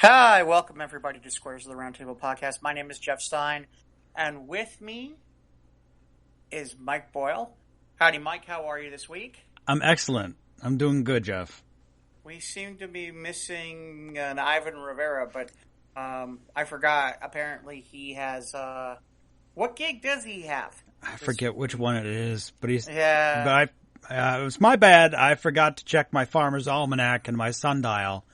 Hi, welcome everybody to Squares of the Roundtable podcast. My name is Jeff Stein, and with me is Mike Boyle. Howdy, Mike. How are you this week? I'm excellent. I'm doing good, Jeff. We seem to be missing an Ivan Rivera, but I forgot. Apparently, he has. What gig does he have? I forget which one it is, but he's. Yeah. But it was my bad. I forgot to check my Farmer's Almanac and my sundial.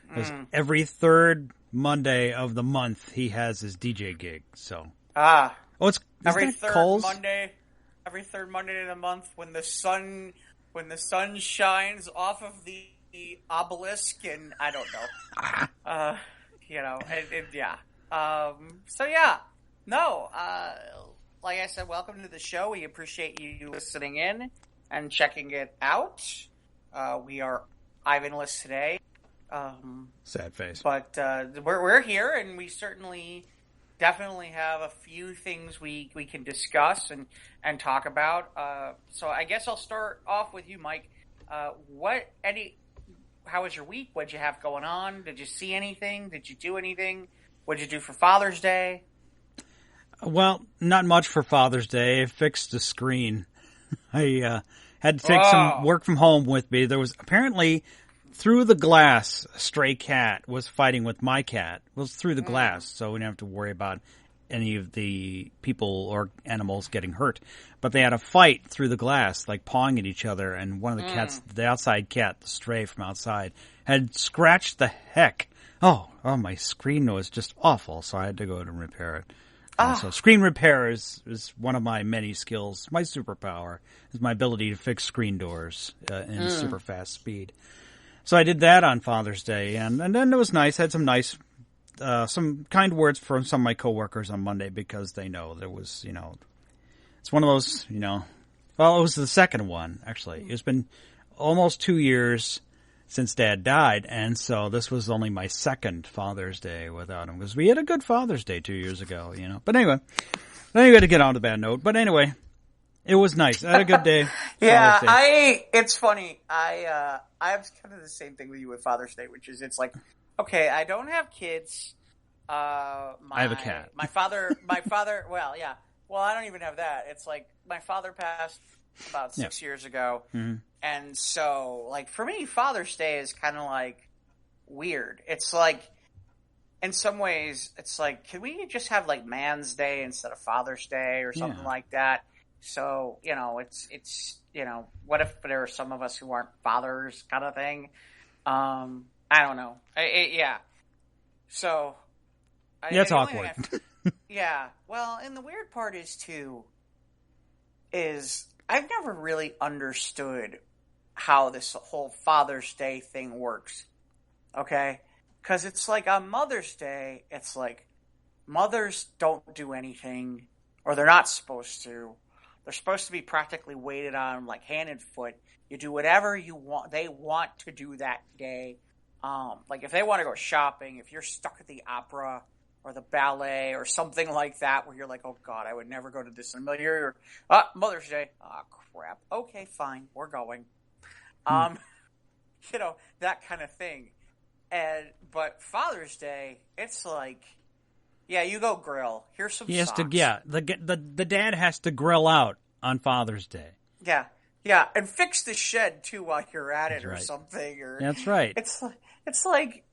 Because every third Monday of the month, he has his DJ gig. So. It's every third Coles? Monday. Every third Monday of the month, when the sun shines off of the obelisk, and I don't know, like I said, welcome to the show. We appreciate you listening in and checking it out. We are Ivanless today. Sad face. But we're here, and we definitely have a few things we can discuss and talk about. So I guess I'll start off with you, Mike. How was your week? What'd you have going on? Did you see anything? Did you do anything? What'd you do for Father's Day? Well, not much for Father's Day. I fixed the screen. I had to take some work from home with me. There was apparently... Through the glass, a stray cat was fighting with my cat. It was through the glass, so we didn't have to worry about any of the people or animals getting hurt. But they had a fight through the glass, like pawing at each other, and one of the cats, the outside cat, the stray from outside, had scratched the heck. Oh, my screen was just awful, so I had to go and repair it. So screen repair is one of my many skills. My superpower is my ability to fix screen doors in super fast speed. So I did that on Father's Day, and then it was nice. Had some nice, some kind words from some of my coworkers on Monday because they know there was, it's one of those, well, it was the second one, actually. It's been almost 2 years since Dad died, and so this was only my second Father's Day without him because we had a good Father's Day 2 years ago, But anyway, then you got to get on to bad note. But anyway, it was nice. I had a good day. Yeah, it's funny. I have kind of the same thing with you with Father's Day, which is it's like, okay, I don't have kids. I have a cat. My father, well, yeah. Well, I don't even have that. It's like my father passed about 6 years ago. Mm-hmm. And so, like, for me, Father's Day is kind of like weird. It's like, in some ways, it's like, can we just have like Man's Day instead of Father's Day or something like that? So, it's what if there are some of us who aren't fathers kind of thing? I don't know. So. It's awkward. Yeah. Well, and the weird part is I've never really understood how this whole Father's Day thing works. Okay? Because it's like on Mother's Day, it's like mothers don't do anything, or they're not supposed to. They're supposed to be practically waited on like hand and foot. You do whatever you want. They want to do that day. Like if they want to go shopping, if you're stuck at the opera or the ballet or something like that, where you're like, oh God, I would never go to this in a million years. Mother's Day. Oh crap. Okay, fine. We're going. That kind of thing. But Father's Day, it's like, yeah, you go grill. Here's some He has socks. the dad has to grill out on Father's Day. Yeah, and fix the shed too while you're at it. That's right. Something. That's right. It's like.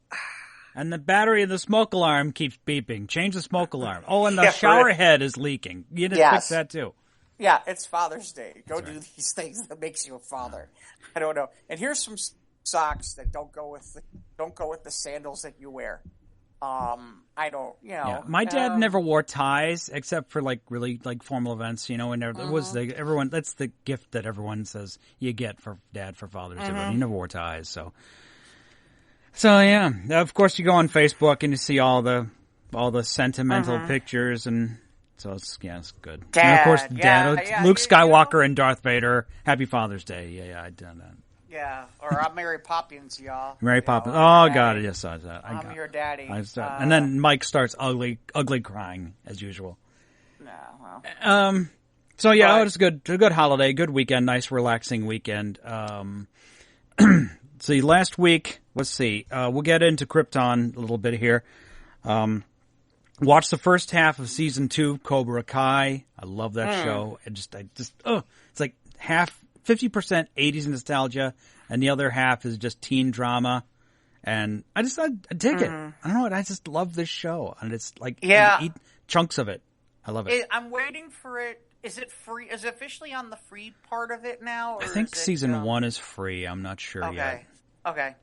And the battery of the smoke alarm keeps beeping. Change the smoke alarm. Oh, and the shower head is leaking. You need to fix that too. Yeah, it's Father's Day. Go do these things that makes you a father. I don't know. And here's some socks that don't go with the sandals that you wear. I don't, Yeah, my dad never wore ties except for like really like formal events, and there was everyone. That's the gift that everyone says you get for Dad for Father's Day. But he never wore ties, so yeah. Of course, you go on Facebook and you see all the sentimental pictures, and so it's good. Dad, and of course, Luke Skywalker and Darth Vader. Happy Father's Day. Yeah, I done that. Yeah, or I'm Mary Poppins, y'all. Mary Poppins. Oh, God, yes, I'm your daddy. And then Mike starts ugly crying as usual. No, well. So yeah, it was a good holiday, good weekend, nice relaxing weekend. See, last week let's see. We'll get into Krypton a little bit here. Watch the first half of season 2, Cobra Kai. I love that show. It's like 50% 80s nostalgia, and the other half is just teen drama. And I dig it. I don't know. I just love this show, and it's like eat chunks of it. I love it. I'm waiting for it. Is it free? Is it officially on the free part of it now? Or I think season 1 is free. I'm not sure yet. Okay.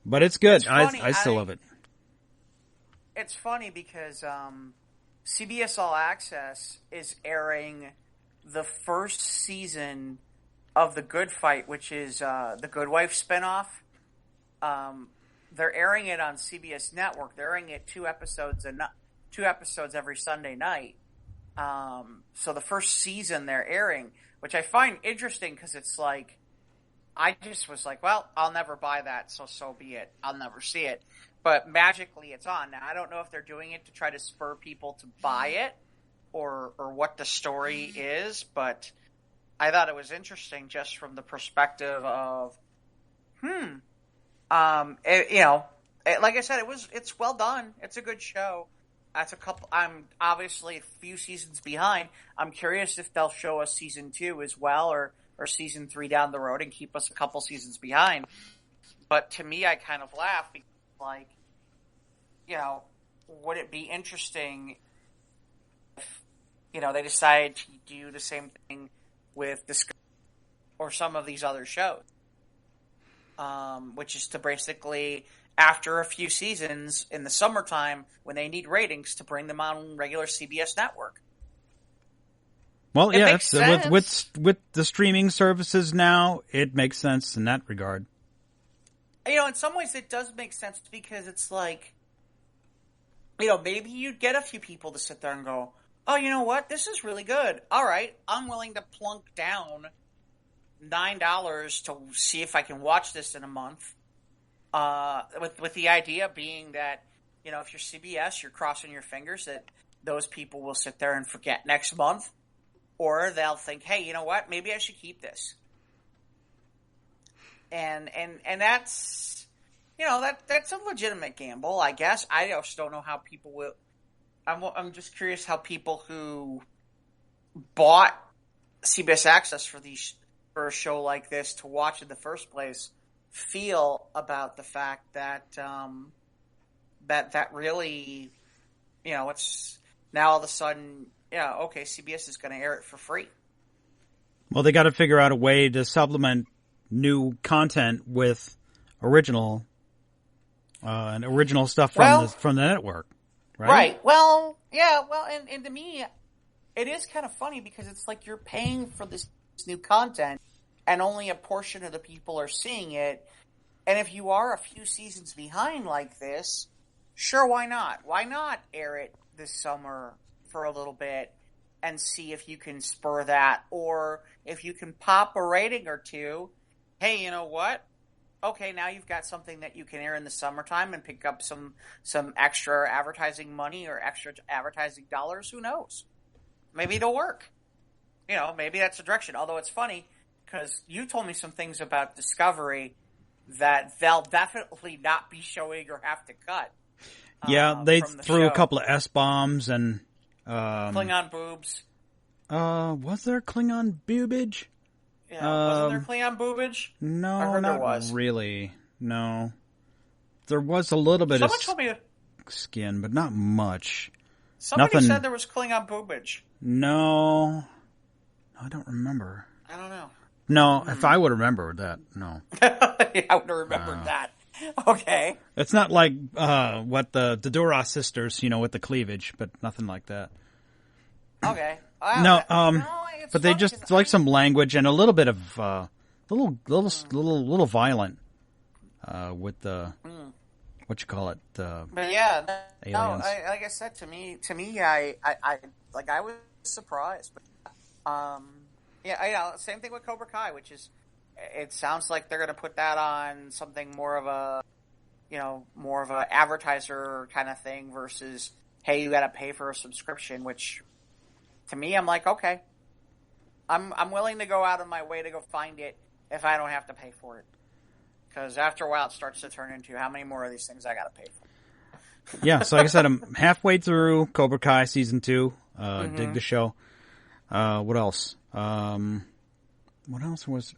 But it's good. It's funny. I still love it. It's funny because CBS All Access is airing the first season of The Good Fight, which is the Good Wife spinoff. They're airing it on CBS Network. They're airing it 2 episodes every Sunday night. So the first season they're airing, which I find interesting because it's like, I just was like, well, I'll never buy that, so be it. I'll never see it. But magically it's on. Now, I don't know if they're doing it to try to spur people to buy it or what the story is, but I thought it was interesting just from the perspective of, like I said, it's well done. It's a good show. I'm obviously a few seasons behind. I'm curious if they'll show us season 2 as well, or season 3 down the road and keep us a couple seasons behind. But to me, I kind of laugh because, like, would it be interesting if, they decide to do the same thing with Discovery or some of these other shows? Which is to basically, after a few seasons in the summertime, when they need ratings, to bring them on regular CBS network. Well, with the streaming services now, it makes sense in that regard. In some ways it does make sense because it's like, maybe you'd get a few people to sit there and go, oh, you know what? This is really good. All right, I'm willing to plunk down $9 to see if I can watch this in a month. With the idea being that, if you're CBS, you're crossing your fingers that those people will sit there and forget next month. Or they'll think, hey, you know what? Maybe I should keep this. And that's, that's a legitimate gamble, I guess. I just don't know how people will. I'm just curious how people who bought CBS Access for a show like this to watch in the first place feel about the fact that that really, it's now all of a sudden, okay, CBS is going to air it for free. Well, they got to figure out a way to supplement new content with original stuff from the network, right? Right. Well, yeah. Well, and to me, it is kind of funny because it's like you're paying for this new content, and only a portion of the people are seeing it. And if you are a few seasons behind like this, sure, why not? Why not air it this summer for a little bit and see if you can spur that, or if you can pop a rating or two. Hey, you know what? Okay, now you've got something that you can air in the summertime and pick up some extra advertising money or extra advertising dollars. Who knows? Maybe it'll work. Maybe that's the direction. Although it's funny because you told me some things about Discovery that they'll definitely not be showing or have to cut. Yeah, they threw a couple of S-bombs and Klingon boobs. Was there Klingon boobage? Yeah, wasn't there Klingon boobage? No, not really. No. There was a little bit skin, but not much. Somebody said there was Klingon boobage. No. I don't remember. I don't know. No, if I would remember that, no. I would have remembered that. Okay. It's not like what the Duras sisters, with the cleavage, but nothing like that. Okay. But they just like some language and a little bit of little violent with the what you call it. But yeah, aliens. Like I said, to me, I was surprised. But, same thing with Cobra Kai, which is, it sounds like they're going to put that on something more of a advertiser kind of thing versus, hey, you got to pay for a subscription, which to me, I'm like, okay, I'm willing to go out of my way to go find it if I don't have to pay for it. Because after a while, it starts to turn into how many more of these things I got to pay for. Yeah, so like I said, I'm halfway through Cobra Kai season 2. Dig the show. What else? What else was?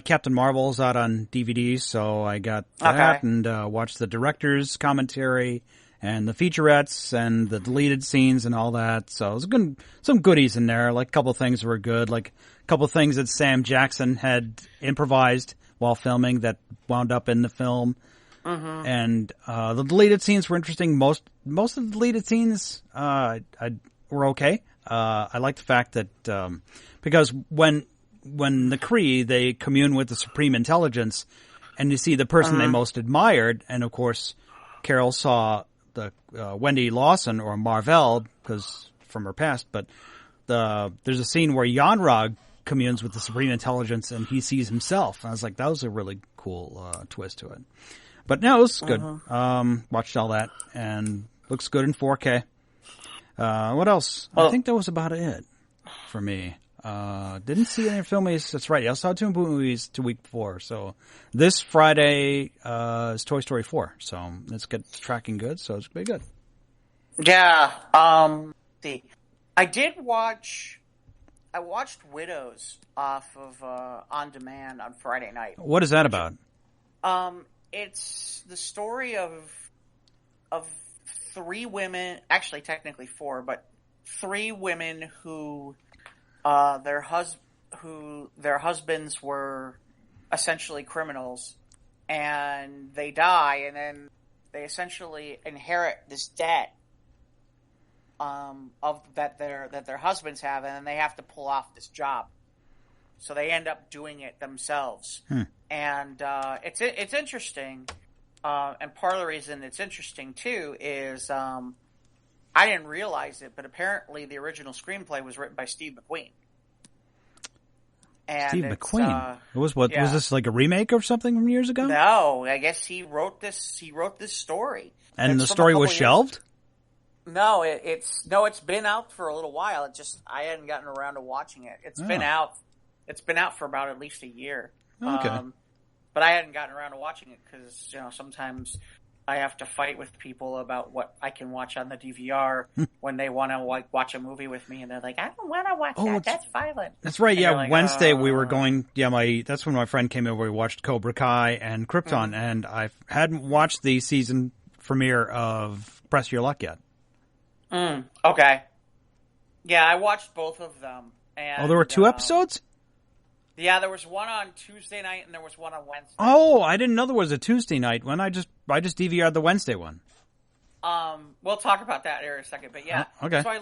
Captain Marvel's out on DVD, so I got that and watched the director's commentary and the featurettes and the deleted scenes and all that. So it was some goodies in there. Like a couple of things were good. Like a couple of things that Sam Jackson had improvised while filming that wound up in the film. Mm-hmm. And the deleted scenes were interesting. Most of the deleted scenes were okay. I like the fact that because when the Kree, they commune with the Supreme Intelligence, and you see the person they most admired, and of course, Carol saw the Wendy Lawson or Marvell because from her past, but there's a scene where Yanrog communes with the Supreme Intelligence, and he sees himself. And I was like, that was a really cool twist to it. But no, it was good. Watched all that, and looks good in 4K. What else? I think that was about it for me. Didn't see any films. That's right. I saw 2 movies the week before. So this Friday is Toy Story 4. So it's tracking good. So it's gonna be good. Yeah. See, I watched Widows off of On Demand on Friday night. What is that about? It's the story of 3 women. Actually, technically 4, but 3 women who. Their husbands were essentially criminals, and they die, and then they essentially inherit this debt that their husbands have, and then they have to pull off this job. So they end up doing it themselves, and it's interesting. And part of the reason it's interesting too is I didn't realize it, but apparently the original screenplay was written by Steve McQueen. And Steve McQueen. Was this like a remake or something from years ago? No, I guess he wrote this. He wrote this story, and the story was shelved. No, it's been out for a little while. I hadn't gotten around to watching it. It's been out. It's been out for about at least a year. Okay, but I hadn't gotten around to watching it because sometimes I have to fight with people about what I can watch on the DVR when they want to watch a movie with me, and they're like, "I don't want to watch that. That's violent." That's right. Yeah, like, Wednesday we were going. Yeah, that's when my friend came over. We watched Cobra Kai and Krypton, and I hadn't watched the season premiere of Press Your Luck yet. Okay. Yeah, I watched both of them. And, there were 2 episodes? Yeah, there was one on Tuesday night and there was one on Wednesday. Oh, I didn't know there was a Tuesday night one. I just DVR'd the Wednesday one. We'll talk about that here in a second, but yeah. Okay. So I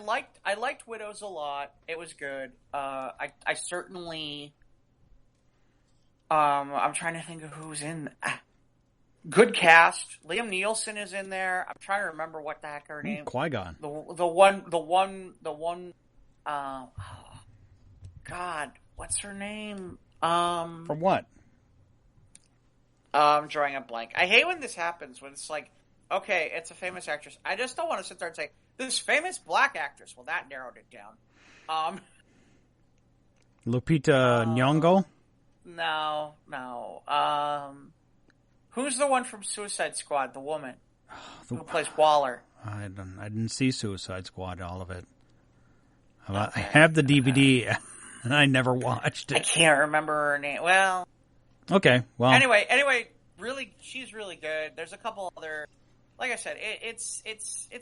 liked Widows a lot. It was good. I certainly I'm trying to think of who's in good cast. Liam Neeson is in there. I'm trying to remember what the heck her name. Qui-Gon. The one God, what's her name? From what? I'm drawing a blank. I hate when this happens, when it's like, okay, it's a famous actress. I just don't want to sit there and say, this famous black actress. Well, that narrowed it down. Lupita Nyong'o? No. Who's the one from Suicide Squad, the woman who plays Waller? I didn't see Suicide Squad, all of it. Okay. I have the DVD, and I never watched it. I can't remember her name. Well... Okay, well... Anyway, really, she's really good. There's a couple other... Like I said, it's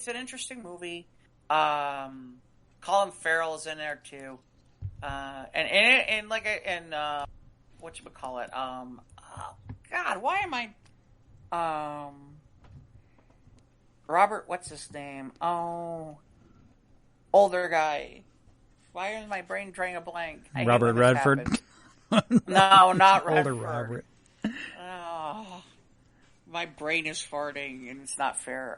an interesting movie. Colin Farrell is in there, too. And whatchamacallit? God, why am I... Robert, what's his name? Oh... Older guy. Why is my brain drawing a blank? Robert Redford? No, not Redford. Older Robert. Oh, my brain is farting, and it's not fair.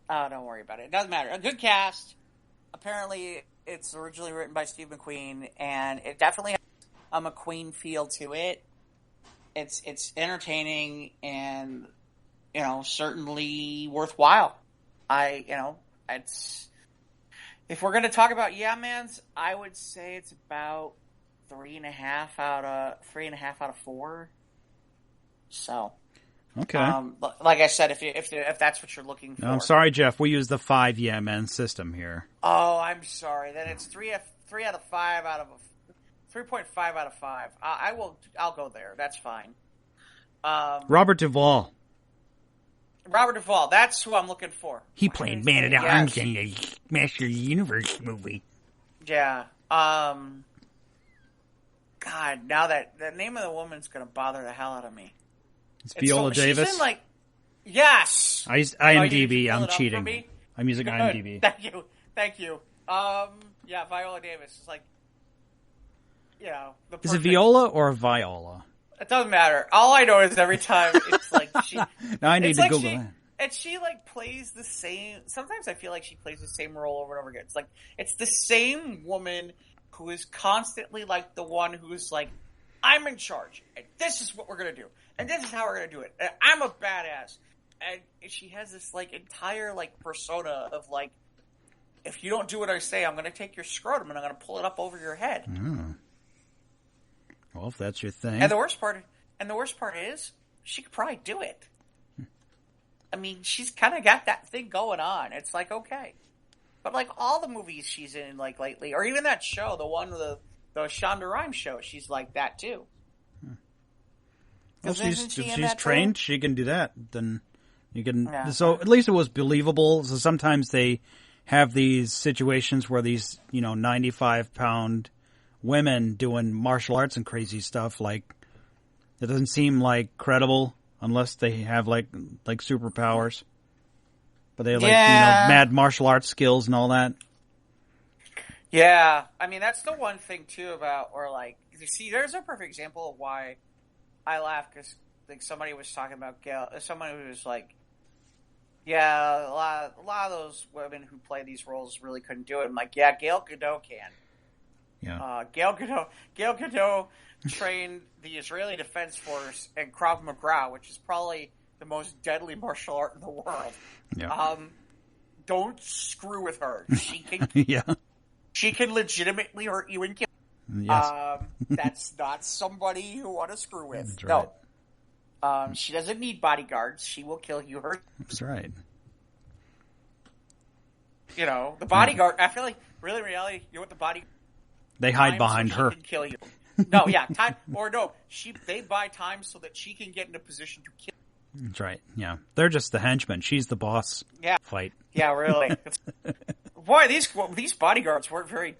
Don't worry about it. It doesn't matter. A good cast. Apparently, it's originally written by Steve McQueen, and it definitely has a McQueen feel to it. It's entertaining and, certainly worthwhile. If we're going to talk about Yeah-Mans, I would say it's about 3.5 out of 4. So, Okay. like I said, if that's what you're looking for. No, I'm sorry, Jeff. We use the 5 yeah men system here. Oh, I'm sorry. Then it's 3 out of 5 out of 3.5 out of 5. I'll go there. That's fine. Robert Duvall. Robert Duvall. That's who I'm looking for. He played Man at Arms in the Master Universe movie. Yeah. God, now that the name of the woman's going to bother the hell out of me. It's Viola Davis. She's in like, yes. IMDb. I'm cheating. I'm using IMDb. Thank you. Yeah, Viola Davis is like, Is it Viola or Viola? It doesn't matter. All I know is every time it's like she. Now I need to Google that. And she like plays the same. Sometimes I feel like she plays the same role over and over again. It's like it's the same woman who is constantly like the one who's like, I'm in charge, and this is what we're gonna do, and this is how we're gonna do it. And I'm a badass, and she has this like entire like persona of like, if you don't do what I say, I'm gonna take your scrotum and I'm gonna pull it up over your head. Mm. Well, if that's your thing. And the worst part is, she could probably do it. I mean, she's kind of got that thing going on. It's like, okay. But like all the movies she's in like lately, or even that show, the one with the Shonda Rhimes show, she's like that too. Well, if she's trained, she can do that. Then you can. Yeah. So at least it was believable. So sometimes they have these situations where these, 95-pound women doing martial arts and crazy stuff, like it doesn't seem like credible unless they have like superpowers, but they have mad martial arts skills and all that. Yeah, I mean that's the one thing too about, or like, you see, there's a perfect example of why I laugh, because like somebody was talking about Gail, someone who was like, yeah, a lot of those women who play these roles really couldn't do it. I'm like, yeah, Gail Godot can. Yeah. Gail Godot trained the Israeli Defense Force in Krav Maga, which is probably the most deadly martial art in the world. Yeah. Don't screw with her. She can. Yeah. She can legitimately hurt you and kill you. Yes. That's not somebody you want to screw with. That's right. No. She doesn't need bodyguards. She will kill you. That's right. The bodyguard. I feel like, really, in reality, you know what the bodyguard. They hide behind her. She can kill you. No, yeah, time or no. They buy time so that she can get in a position to kill. That's right. Yeah, they're just the henchmen. She's the boss. Yeah. Fight. Yeah, really. Boy, these bodyguards weren't very.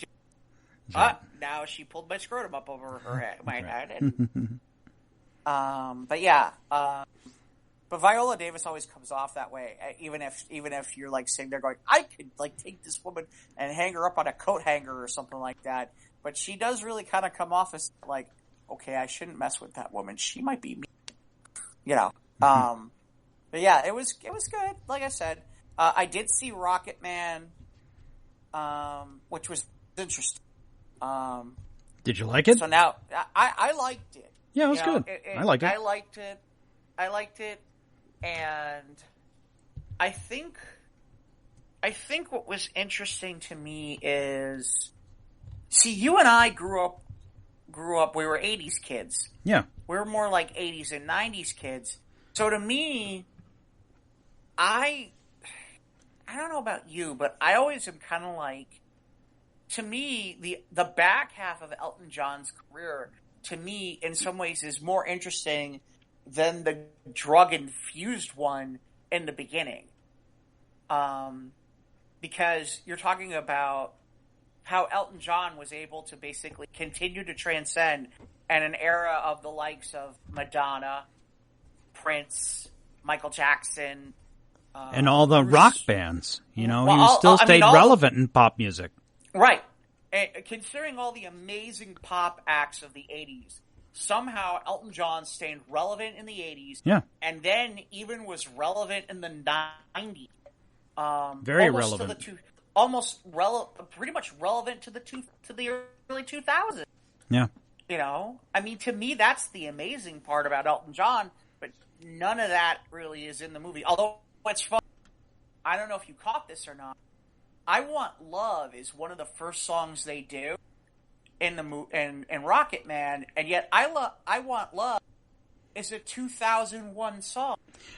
Now she pulled my scrotum up over her head, my head. And, but yeah. But Viola Davis always comes off that way, even if you're like sitting there going, I could like take this woman and hang her up on a coat hanger or something like that. But she does really kind of come off as like, okay, I shouldn't mess with that woman. She might be mean, But yeah, it was good. Like I said, I did see Rocketman, which was interesting. Did you like it? So now I liked it. Yeah, it was good. I liked it. I liked it. And I think what was interesting to me is, see, you and I grew up, we were 80s kids. Yeah. We were more like 80s and 90s kids. So to me, I don't know about you, but I always am kind of like, to me, the back half of Elton John's career, to me, in some ways, is more interesting than the drug-infused one in the beginning. Because you're talking about how Elton John was able to basically continue to transcend in an era of the likes of Madonna, Prince, Michael Jackson, and all the rock bands. He still stayed relevant in pop music. Right. And considering all the amazing pop acts of the 80s, somehow Elton John stayed relevant in the 80s. Yeah. And then even was relevant in the 90s. Very relevant. Pretty much relevant to the early 2000s. Yeah. I mean, to me, that's the amazing part about Elton John, but none of that really is in the movie. Although, what's fun, I don't know if you caught this or not, I Want Love is one of the first songs they do in the in Rocketman, and yet I Want Love is a 2001 song.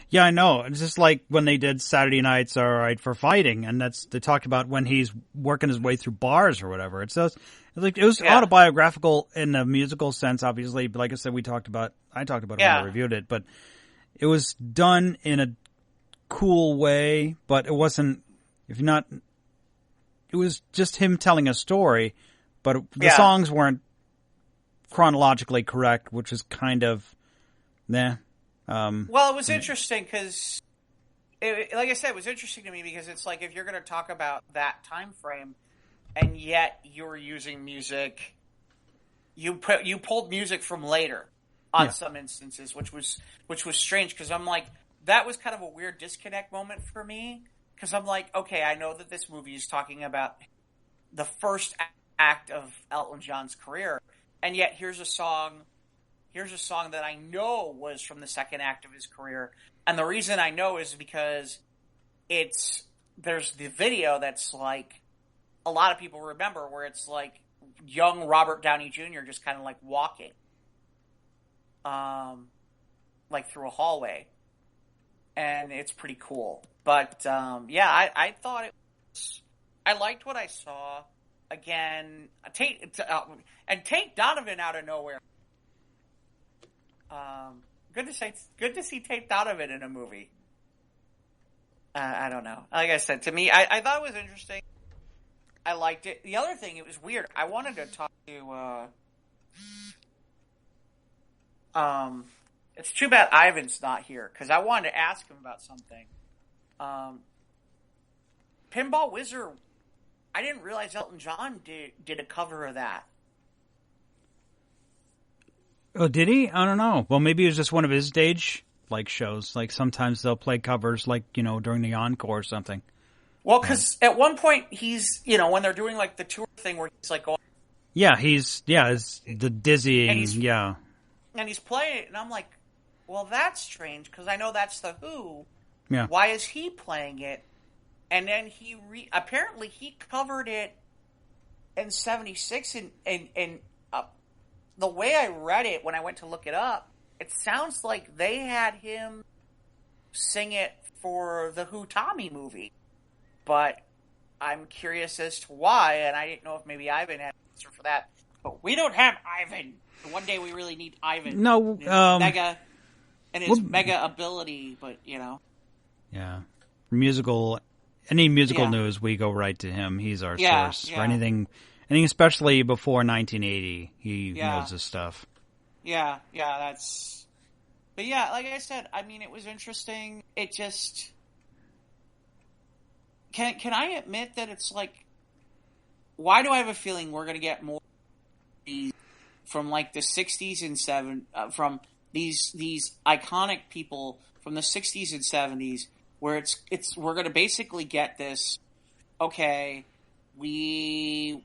Yeah, I know. It's just like when they did Saturday Night's All Right for Fighting, and they talked about when he's working his way through bars or whatever. It was autobiographical in a musical sense, obviously. But like I said, I talked about it when I reviewed it. But it was done in a cool way, but it wasn't. It was just him telling a story, but the songs weren't chronologically correct, which is kind of, well, it was interesting because, like I said, it was interesting to me because it's like if you're going to talk about that time frame, and yet you're using music, you pulled music from later on some instances, which was strange because I'm like, that was kind of a weird disconnect moment for me because I'm like, okay, I know that this movie is talking about the first act of Elton John's career, and yet here's a song that I know was from the second act of his career. And the reason I know is because there's the video that's like, a lot of people remember where it's like young Robert Downey Jr. just kind of like walking, like through a hallway. And it's pretty cool. But, I thought I liked what I saw. Again, Tate Donovan out of nowhere. Good to see Tate Donovan in a movie. I don't know. Like I said, to me, I thought it was interesting. I liked it. The other thing, it was weird. I wanted to talk to, it's too bad Ivan's not here, because I wanted to ask him about something. Pinball Wizard, I didn't realize Elton John did a cover of that. Oh, did he? I don't know. Well, maybe it was just one of his stage shows. Like sometimes they'll play covers during the encore or something. Well, because at one point he's, when they're doing like the tour thing where he's like going. Yeah, it's the dizzying, And he's playing it, and I'm like, well, that's strange, because I know that's the Who. Yeah. Why is he playing it? And then apparently he covered it in 76, and the way I read it when I went to look it up, it sounds like they had him sing it for the Who Tommy movie. But I'm curious as to why, and I didn't know if maybe Ivan had an answer for that. But we don't have Ivan. One day we really need Ivan. No, his mega ability, but Yeah. Any musical news, we go right to him. He's our source for anything especially before 1980. He knows his stuff. Yeah, that's... But yeah, like I said, I mean, it was interesting. It just... Can I admit that it's like... Why do I have a feeling we're going to get more from like the 60s and 70s, from these iconic people from the 60s and 70s, where we're going to basically get this, okay, we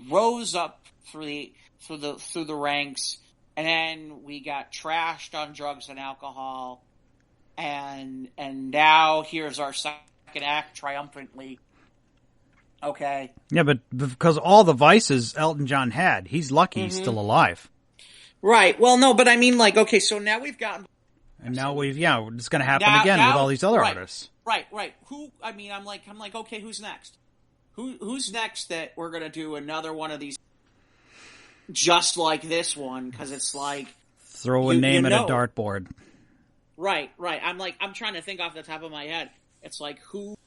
rose up through the ranks, and then we got trashed on drugs and alcohol, and now here's our second act triumphantly. Okay. Yeah, but because all the vices Elton John had, he's lucky he's still alive. Right. Well, no, but I mean, like, okay, so now we've gotten... And now it's going to happen again with all these other artists. Right. I'm like, okay, who's next? Who's next that we're going to do another one of these just like this one? Because it's like... Throw a name at a dartboard. Right. I'm trying to think off the top of my head. It's like, who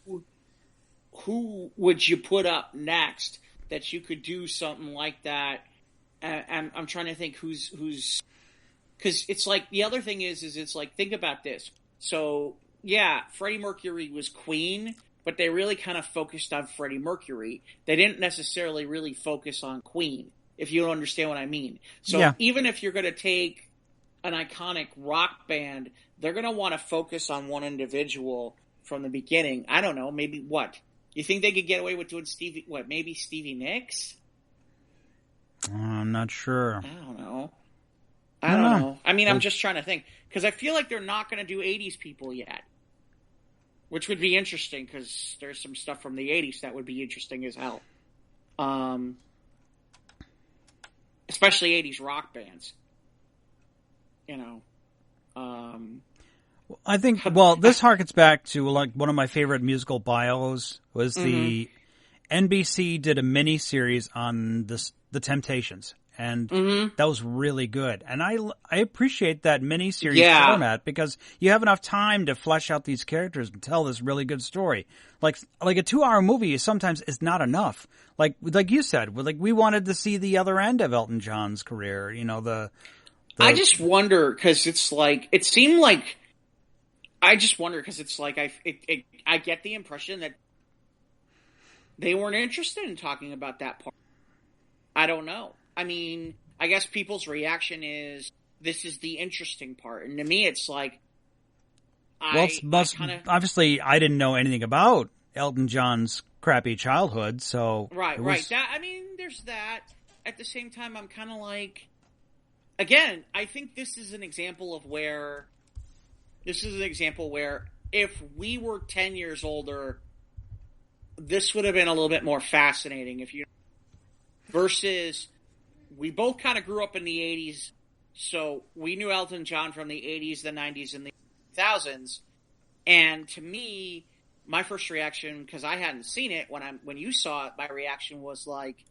would you put up next that you could do something like that? And I'm trying to think who's, because it's like, the other thing is it's like, think about this. So yeah, Freddie Mercury was Queen, but they really kind of focused on Freddie Mercury. They didn't necessarily really focus on Queen, if you don't understand what I mean. So even if you're going to take an iconic rock band, they're going to want to focus on one individual from the beginning. I don't know, maybe what? You think they could get away with doing maybe Stevie Nicks? I'm not sure. I don't know. I don't know. I mean, I'm just trying to think. Because I feel like they're not going to do 80s people yet. Which would be interesting, because there's some stuff from the 80s that would be interesting as hell. Especially 80s rock bands. I think, well, this harkens back to like one of my favorite musical bios was the NBC did a mini series on the Temptations, and that was really good. And I appreciate that mini series format because you have enough time to flesh out these characters and tell this really good story. Like a 2-hour movie sometimes is not enough. Like you said, like we wanted to see the other end of Elton John's career. You know, I just wonder because it's like it seemed like. I just wonder because it's like I get the impression that they weren't interested in talking about that part. I don't know. I mean, I guess people's reaction is this is the interesting part, and to me, it's like obviously I didn't know anything about Elton John's crappy childhood, so right. That I mean, there's that. At the same time, I'm kind of like, again, I think this is an example where if we were 10 years older, this would have been a little bit more fascinating. Versus, we both kind of grew up in the 80s, so we knew Elton John from the 80s, the 90s, and the 2000s. And to me, my first reaction, because I hadn't seen it, when you saw it, my reaction was like,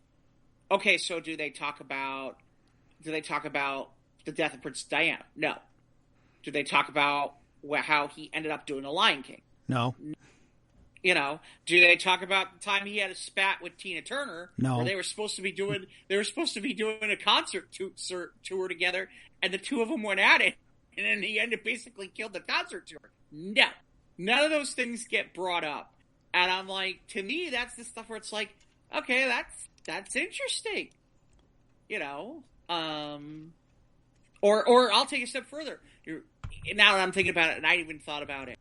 okay, so do they talk about the death of Princess Diana? No. Do they talk about how he ended up doing The Lion King? No. You know, do they talk about the time he had a spat with Tina Turner? No. Where they were supposed to be doing a concert tour together, and the two of them went at it, and in the end, it basically killed the concert tour. No, none of those things get brought up, and I'm like, to me, that's the stuff where it's like, okay, that's interesting, you know, or I'll take a step further. Now that I'm thinking about it, and I even thought about it,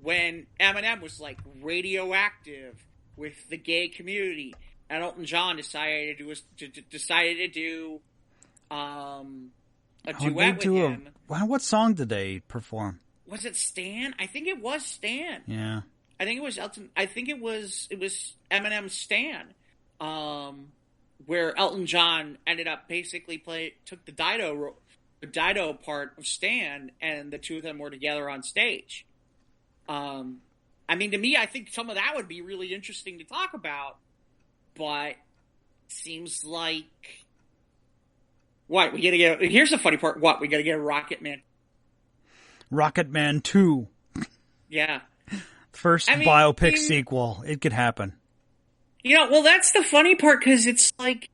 when Eminem was like radioactive with the gay community, and Elton John decided to do a duet with him. What song did they perform? Was it Stan? I think it was Stan. Yeah. I think it was Elton. I think it was Eminem's Stan, where Elton John ended up basically took the Dido part of Stan, and the two of them were together on stage. I mean, to me, I think some of that would be really interesting to talk about, but seems like what we gotta get. Here's the funny part: we gotta get a Rocketman 2. Yeah, first biopic sequel. It could happen. You know, well, that's the funny part because it's like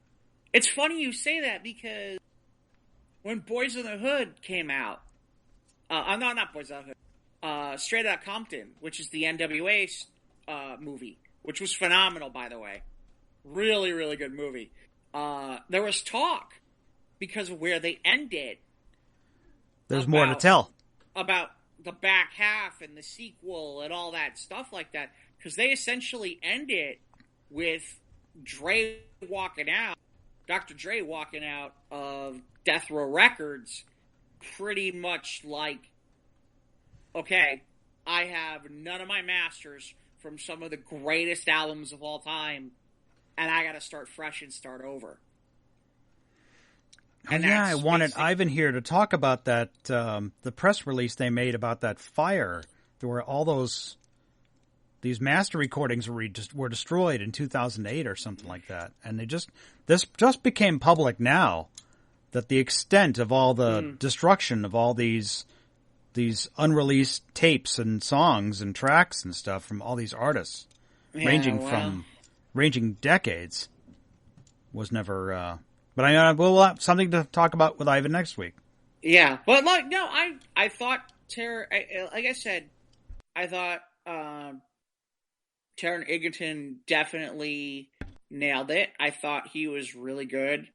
it's funny you say that because when Boys in the Hood came out, not Boys in the Hood. Straight Outta Compton, which is the NWA movie, which was phenomenal, by the way. Really, really good movie. There was talk, because of where they ended. There's more to tell. About the back half and the sequel and all that stuff like that. Because they essentially ended with Dr. Dre walking out of Death Row Records pretty much like, okay, I have none of my masters from some of the greatest albums of all time, and I gotta start fresh and start over. And yeah, I wanted Ivan here to talk about that, the press release they made about that fire. There were all these master recordings were destroyed in 2008 or something like that. And this just became public now, that the extent of all the destruction of all these unreleased tapes and songs and tracks and stuff from all these artists, ranging decades, was never. But we'll have something to talk about with Ivan next week. Yeah, but I thought I thought Taron Egerton definitely nailed it. I thought he was really good.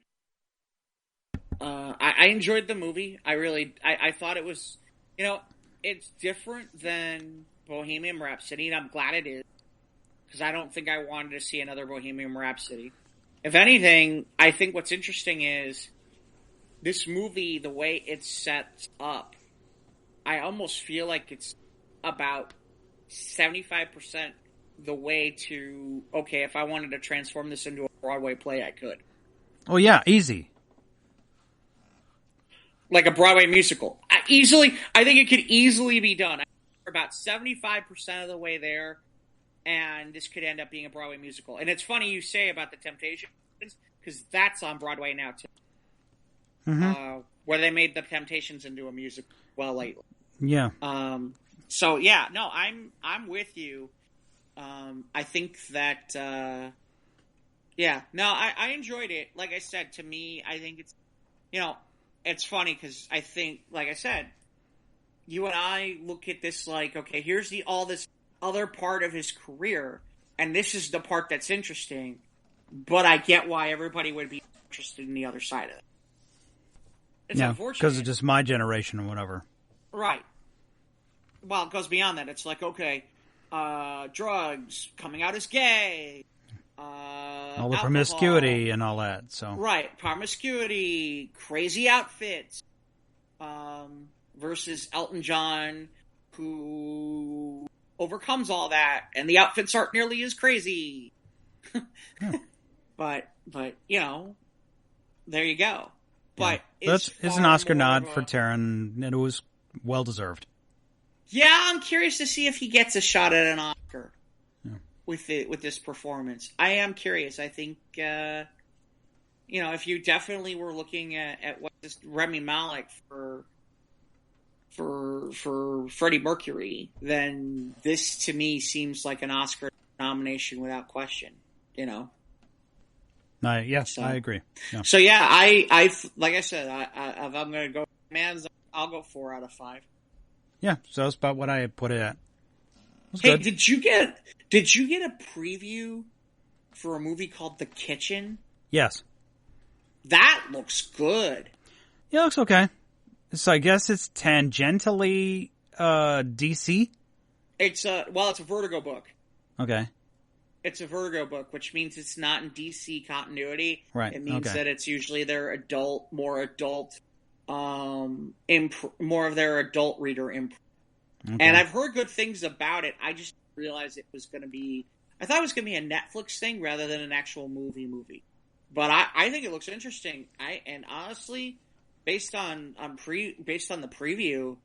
I enjoyed the movie. I thought it was, it's different than Bohemian Rhapsody, and I'm glad it is, because I don't think I wanted to see another Bohemian Rhapsody. If anything, I think what's interesting is this movie, the way it's set up, I almost feel like it's about 75% the way to, okay, if I wanted to transform this into a Broadway play, I could. Oh yeah, easy. Like a Broadway musical. I think it could easily be done. We're about 75% of the way there, and this could end up being a Broadway musical. And it's funny you say about the Temptations, because that's on Broadway now too. Mm-hmm. Where they made the Temptations into a musical lately. Yeah. So yeah, no, I'm with you. I think that I enjoyed it. Like I said, to me, I think it's, it's funny because I think, like I said, you and I look at this like, okay, here's all this other part of his career, and this is the part that's interesting, but I get why everybody would be interested in the other side of it. It's unfortunate. Because it's just my generation or whatever. Right. Well, it goes beyond that. It's like, okay, drugs, coming out as gay, all the promiscuity and all that. So right, promiscuity, crazy outfits, versus Elton John, who overcomes all that, and the outfits aren't nearly as crazy. But there you go. But it's an Oscar nod for Taron, and it was well deserved. Yeah, I'm curious to see if he gets a shot at an Oscar with this performance. I am curious. I think if you definitely were looking at what this Rami Malek for Freddie Mercury, then this to me seems like an Oscar nomination without question. Yes, I agree. Yeah. So yeah, I like I said, if I'm going to go man's, I'll go 4 out of 5. Yeah, so that's about what I put it at. Hey, good. did you get a preview for a movie called The Kitchen? Yes. That looks good. Yeah, it looks okay. So I guess it's tangentially DC? It's a Vertigo book. Okay. It's a Vertigo book, which means it's not in DC continuity. Right. It means that it's usually their more adult, more of their adult reader imprint. Okay. And I've heard good things about it. I just realized it was going to be. I thought it was going to be a Netflix thing rather than an actual movie. But I think it looks interesting. And honestly, based on the preview,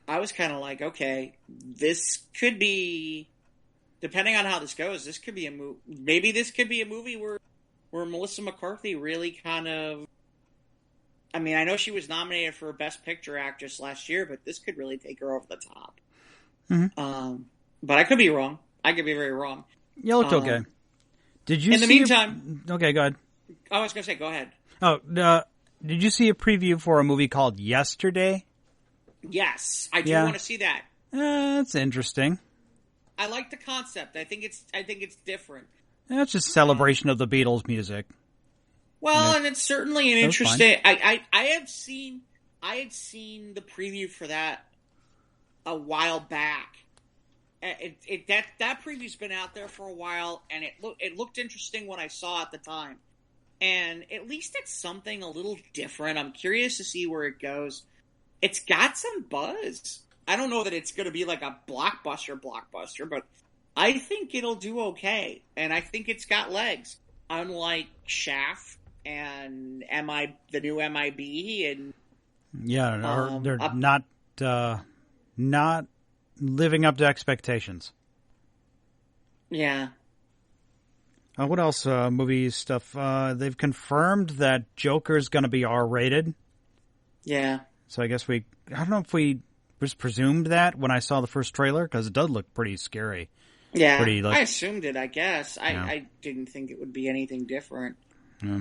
I was kind of like, okay, this could be. Depending on how this goes, this could be a movie. Maybe this could be a movie where Melissa McCarthy really kind of. I mean, I know she was nominated for Best Picture Actress last year, but this could really take her over the top. Mm-hmm. But I could be wrong. I could be very wrong. You looked okay. Did you? In the meantime, okay, go ahead. I was going to say, go ahead. Oh, did you see a preview for a movie called Yesterday? Yes, I do want to see that. That's interesting. I like the concept. I think it's different. That's just celebration of the Beatles music. Well, and it's certainly an interesting. I had seen the preview for that a while back. That preview's been out there for a while, and it looked interesting when I saw it at the time. And at least it's something a little different. I'm curious to see where it goes. It's got some buzz. I don't know that it's going to be like a blockbuster, but I think it'll do okay. And I think it's got legs. Unlike Shaft and the new MIB and they're not living up to expectations. Yeah. What else? Movie stuff. They've confirmed that Joker's going to be R-rated. Yeah. So I guess I don't know if we just presumed that when I saw the first trailer, because it does look pretty scary. Yeah, I assumed it, I guess. I didn't think it would be anything different. Yeah.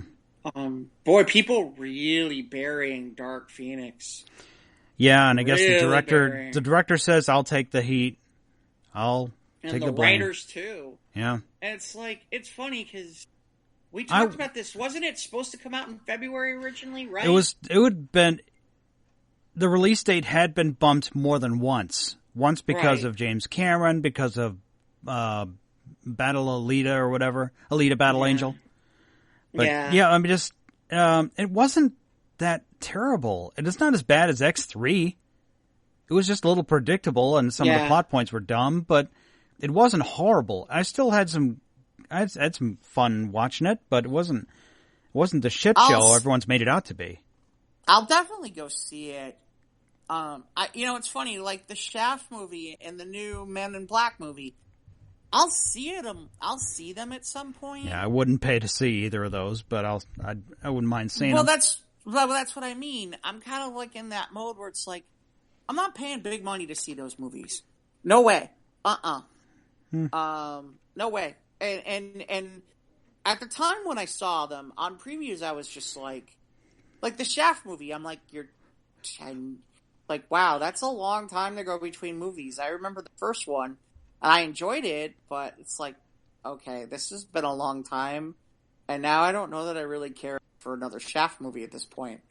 Boy, people really burying Dark Phoenix. Yeah, and I guess the director says, I'll take the heat. I'll take the blame. And the writers, too. Yeah. And it's like, it's funny, because we talked about this. Wasn't it supposed to come out in February originally, right? The release date had been bumped more than once. Once because of James Cameron, because of Battle Alita or whatever. Alita Battle Angel. But I mean, just it wasn't that terrible. It is not as bad as X3. It was just a little predictable, and some of the plot points were dumb, but it wasn't horrible. I still had some fun watching it, but it wasn't the shit show everyone's made it out to be. I'll definitely go see it. It's funny, like the Shaft movie and the new Men in Black movie. I'll see them at some point. Yeah, I wouldn't pay to see either of those, but I wouldn't mind seeing them. That's what I mean. I'm kind of like in that mode where it's like, I'm not paying big money to see those movies. No way. No way. And at the time when I saw them on previews, I was just like the Shaft movie. I'm like, wow, that's a long time to go between movies. I remember the first one, and I enjoyed it, but it's like, okay, this has been a long time, and now I don't know that I really care for another Shaft movie at this point.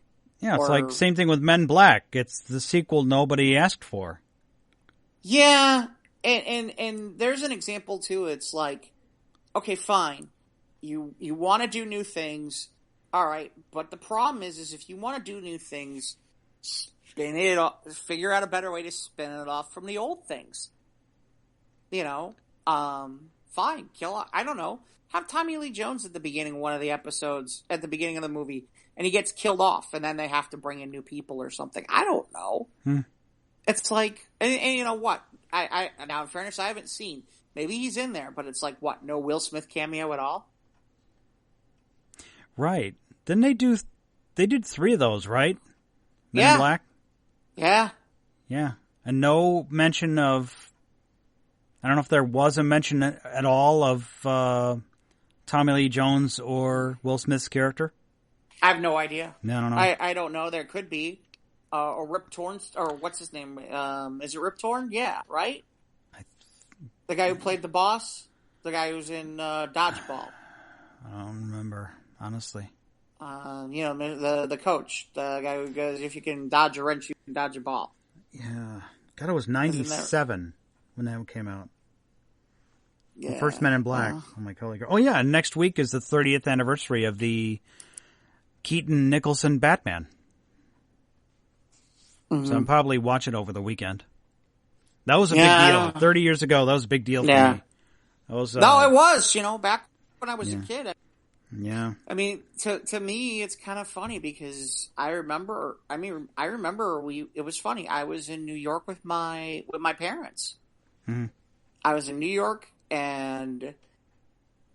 Yeah, it's like same thing with Men in Black. It's the sequel nobody asked for. Yeah, and there's an example too. It's like, okay, fine, you want to do new things, all right, but the problem is if you want to do new things, figure out a better way to spin it off from the old things. Fine, I don't know. Have Tommy Lee Jones at the beginning of one of the episodes, at the beginning of the movie, and he gets killed off, and then they have to bring in new people or something. I don't know. It's like, and you know what? I now, in fairness, I haven't seen. Maybe he's in there, but it's like, what, no Will Smith cameo at all? Right. Didn't they did 3 of those, right? Men in Black? Yeah. Yeah. And no mention of, I don't know if there was a mention at all of Tommy Lee Jones or Will Smith's character. I have no idea. No, I don't know. I don't know. There could be. Or Rip Torn, or what's his name? Is it Rip Torn? Yeah, right? The guy who played the boss? The guy who's in Dodgeball. I don't remember, honestly. The coach. The guy who goes, if you can dodge a wrench, you can dodge a ball. Yeah. God, it was 97 when that came out. Yeah. The first Men in Black. Oh, my God. Oh, yeah, and next week is the 30th anniversary of the Keaton-Nicholson Batman. Mm-hmm. So I'm probably watching it over the weekend. That was a big deal. 30 years ago, that was a big deal for me. That was, no, it was, back when I was a kid. Yeah. I mean, to me, it's kind of funny because I remember it was funny. I was in New York with my parents. Mm-hmm. I was in New York and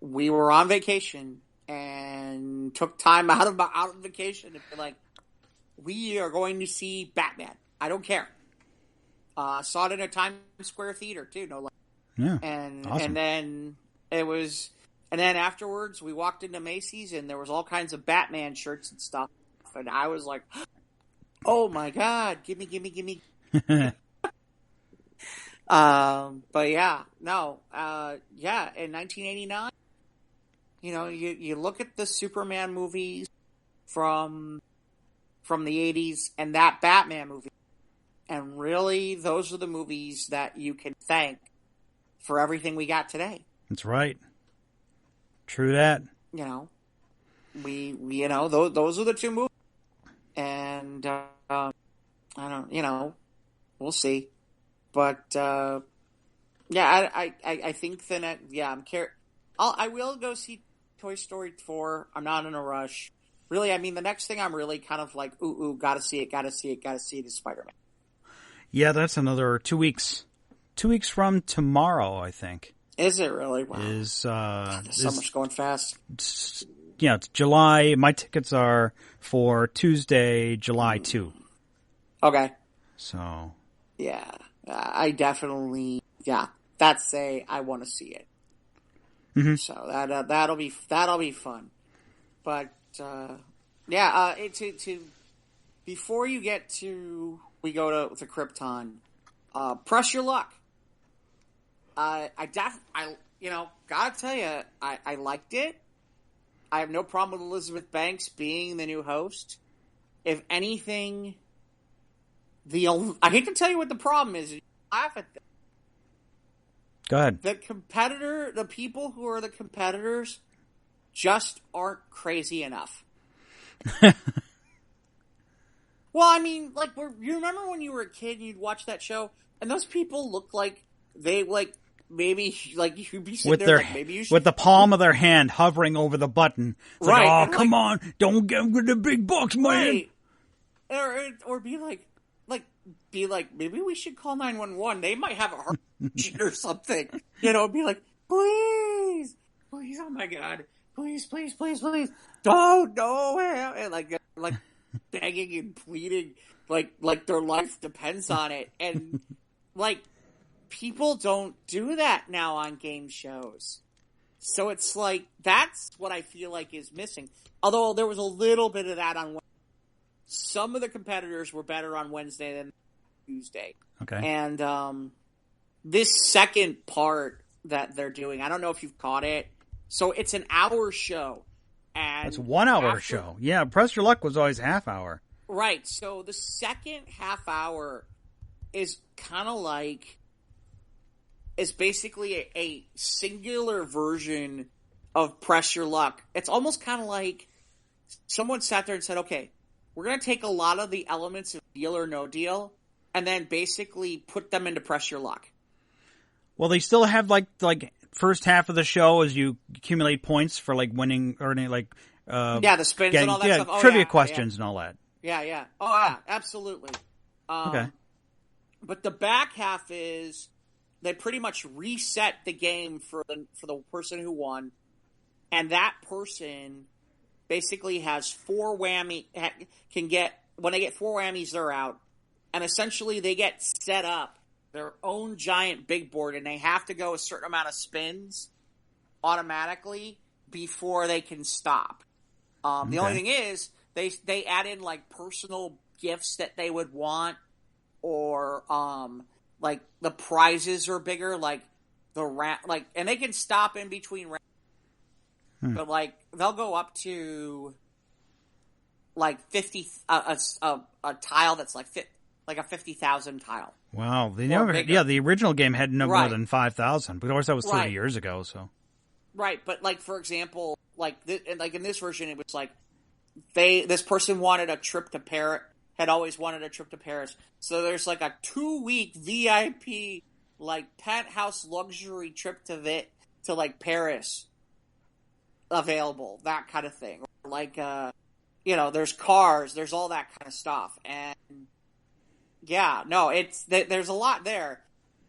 we were on vacation and took time out of vacation to be like, we are going to see Batman. I don't care. Saw it in a Times Square theater too. No, yeah, and awesome. And then afterwards we walked into Macy's and there was all kinds of Batman shirts and stuff, and I was like, "Oh my God, give me!" But yeah, no, in 1989, you look at the Superman movies from the 80s and that Batman movie, and really those are the movies that you can thank for everything we got today. That's right. True that. Those are the 2 movies, and I don't, we'll see, but I think that I will go see Toy Story 4. I'm not in a rush. Really, I mean, the next thing I'm really kind of like, gotta see it is Spider-Man. Yeah, that's another 2 weeks. 2 weeks from tomorrow, I think. Is it really? Wow. Summer's going fast. It's July. My tickets are for Tuesday, July 2. Okay. So. Yeah, I definitely, I want to see it. Mm-hmm. So that'll be fun. But, before we go to Krypton, press your luck. Gotta tell you, I liked it. I have no problem with Elizabeth Banks being the new host. If anything, I hate to tell you what the problem is. You laugh at this. Go ahead. The people who are the competitors just aren't crazy enough. Well, I mean, like, you remember when you were a kid and you'd watch that show, and those people looked like they, like, maybe, like, you'd be sitting there, like, maybe you should... With the palm of their hand hovering over the button. It's right. Like, come on, don't get with the big bucks, man. Right. Or be like, be like, maybe we should call 911. They might have a heart or something. You know, be like, please, oh my God, please, don't, no, and like begging and pleading, like their life depends on it, and like people don't do that now on game shows. So it's like that's what I feel like is missing. Although there was a little bit of that on Wednesday. Some of the competitors were better on Wednesday than Tuesday. Okay. And this second part that they're doing, I don't know if you've caught it. So it's an hour show. And it's a 1 hour show. Yeah, Press Your Luck was always half hour. Right. So the second half hour is kind of like, is basically a singular version of Press Your Luck. It's almost kind of like someone sat there and said, okay, we're going to take a lot of the elements of Deal or No Deal and then basically put them into Press Your Luck. Well, they still have like first half of the show as you accumulate points for like winning or like the spins and all that stuff. Trivia questions and all that. Yeah. Oh yeah, absolutely. Okay. But the back half is they pretty much reset the game for the person who won, and that person basically has four whammy when they get four whammies, they're out, and essentially they get set up their own giant big board, and they have to go a certain amount of spins automatically before they can stop. The only thing is they add in like personal gifts that they would want, or like the prizes are bigger, like and they can stop in between rounds. But like they'll go up to like 50 a tile that's like a 50,000 tile. Wow, the original game had no more than 5,000, but of course that was 30 years ago. So right, but like for example, like in this version, it was like this person wanted a trip to Paris, had always wanted a trip to Paris, so there's like a 2-week VIP like penthouse luxury trip to like Paris available, that kind of thing. Like, there's cars, there's all that kind of stuff. And yeah, no, there's a lot there.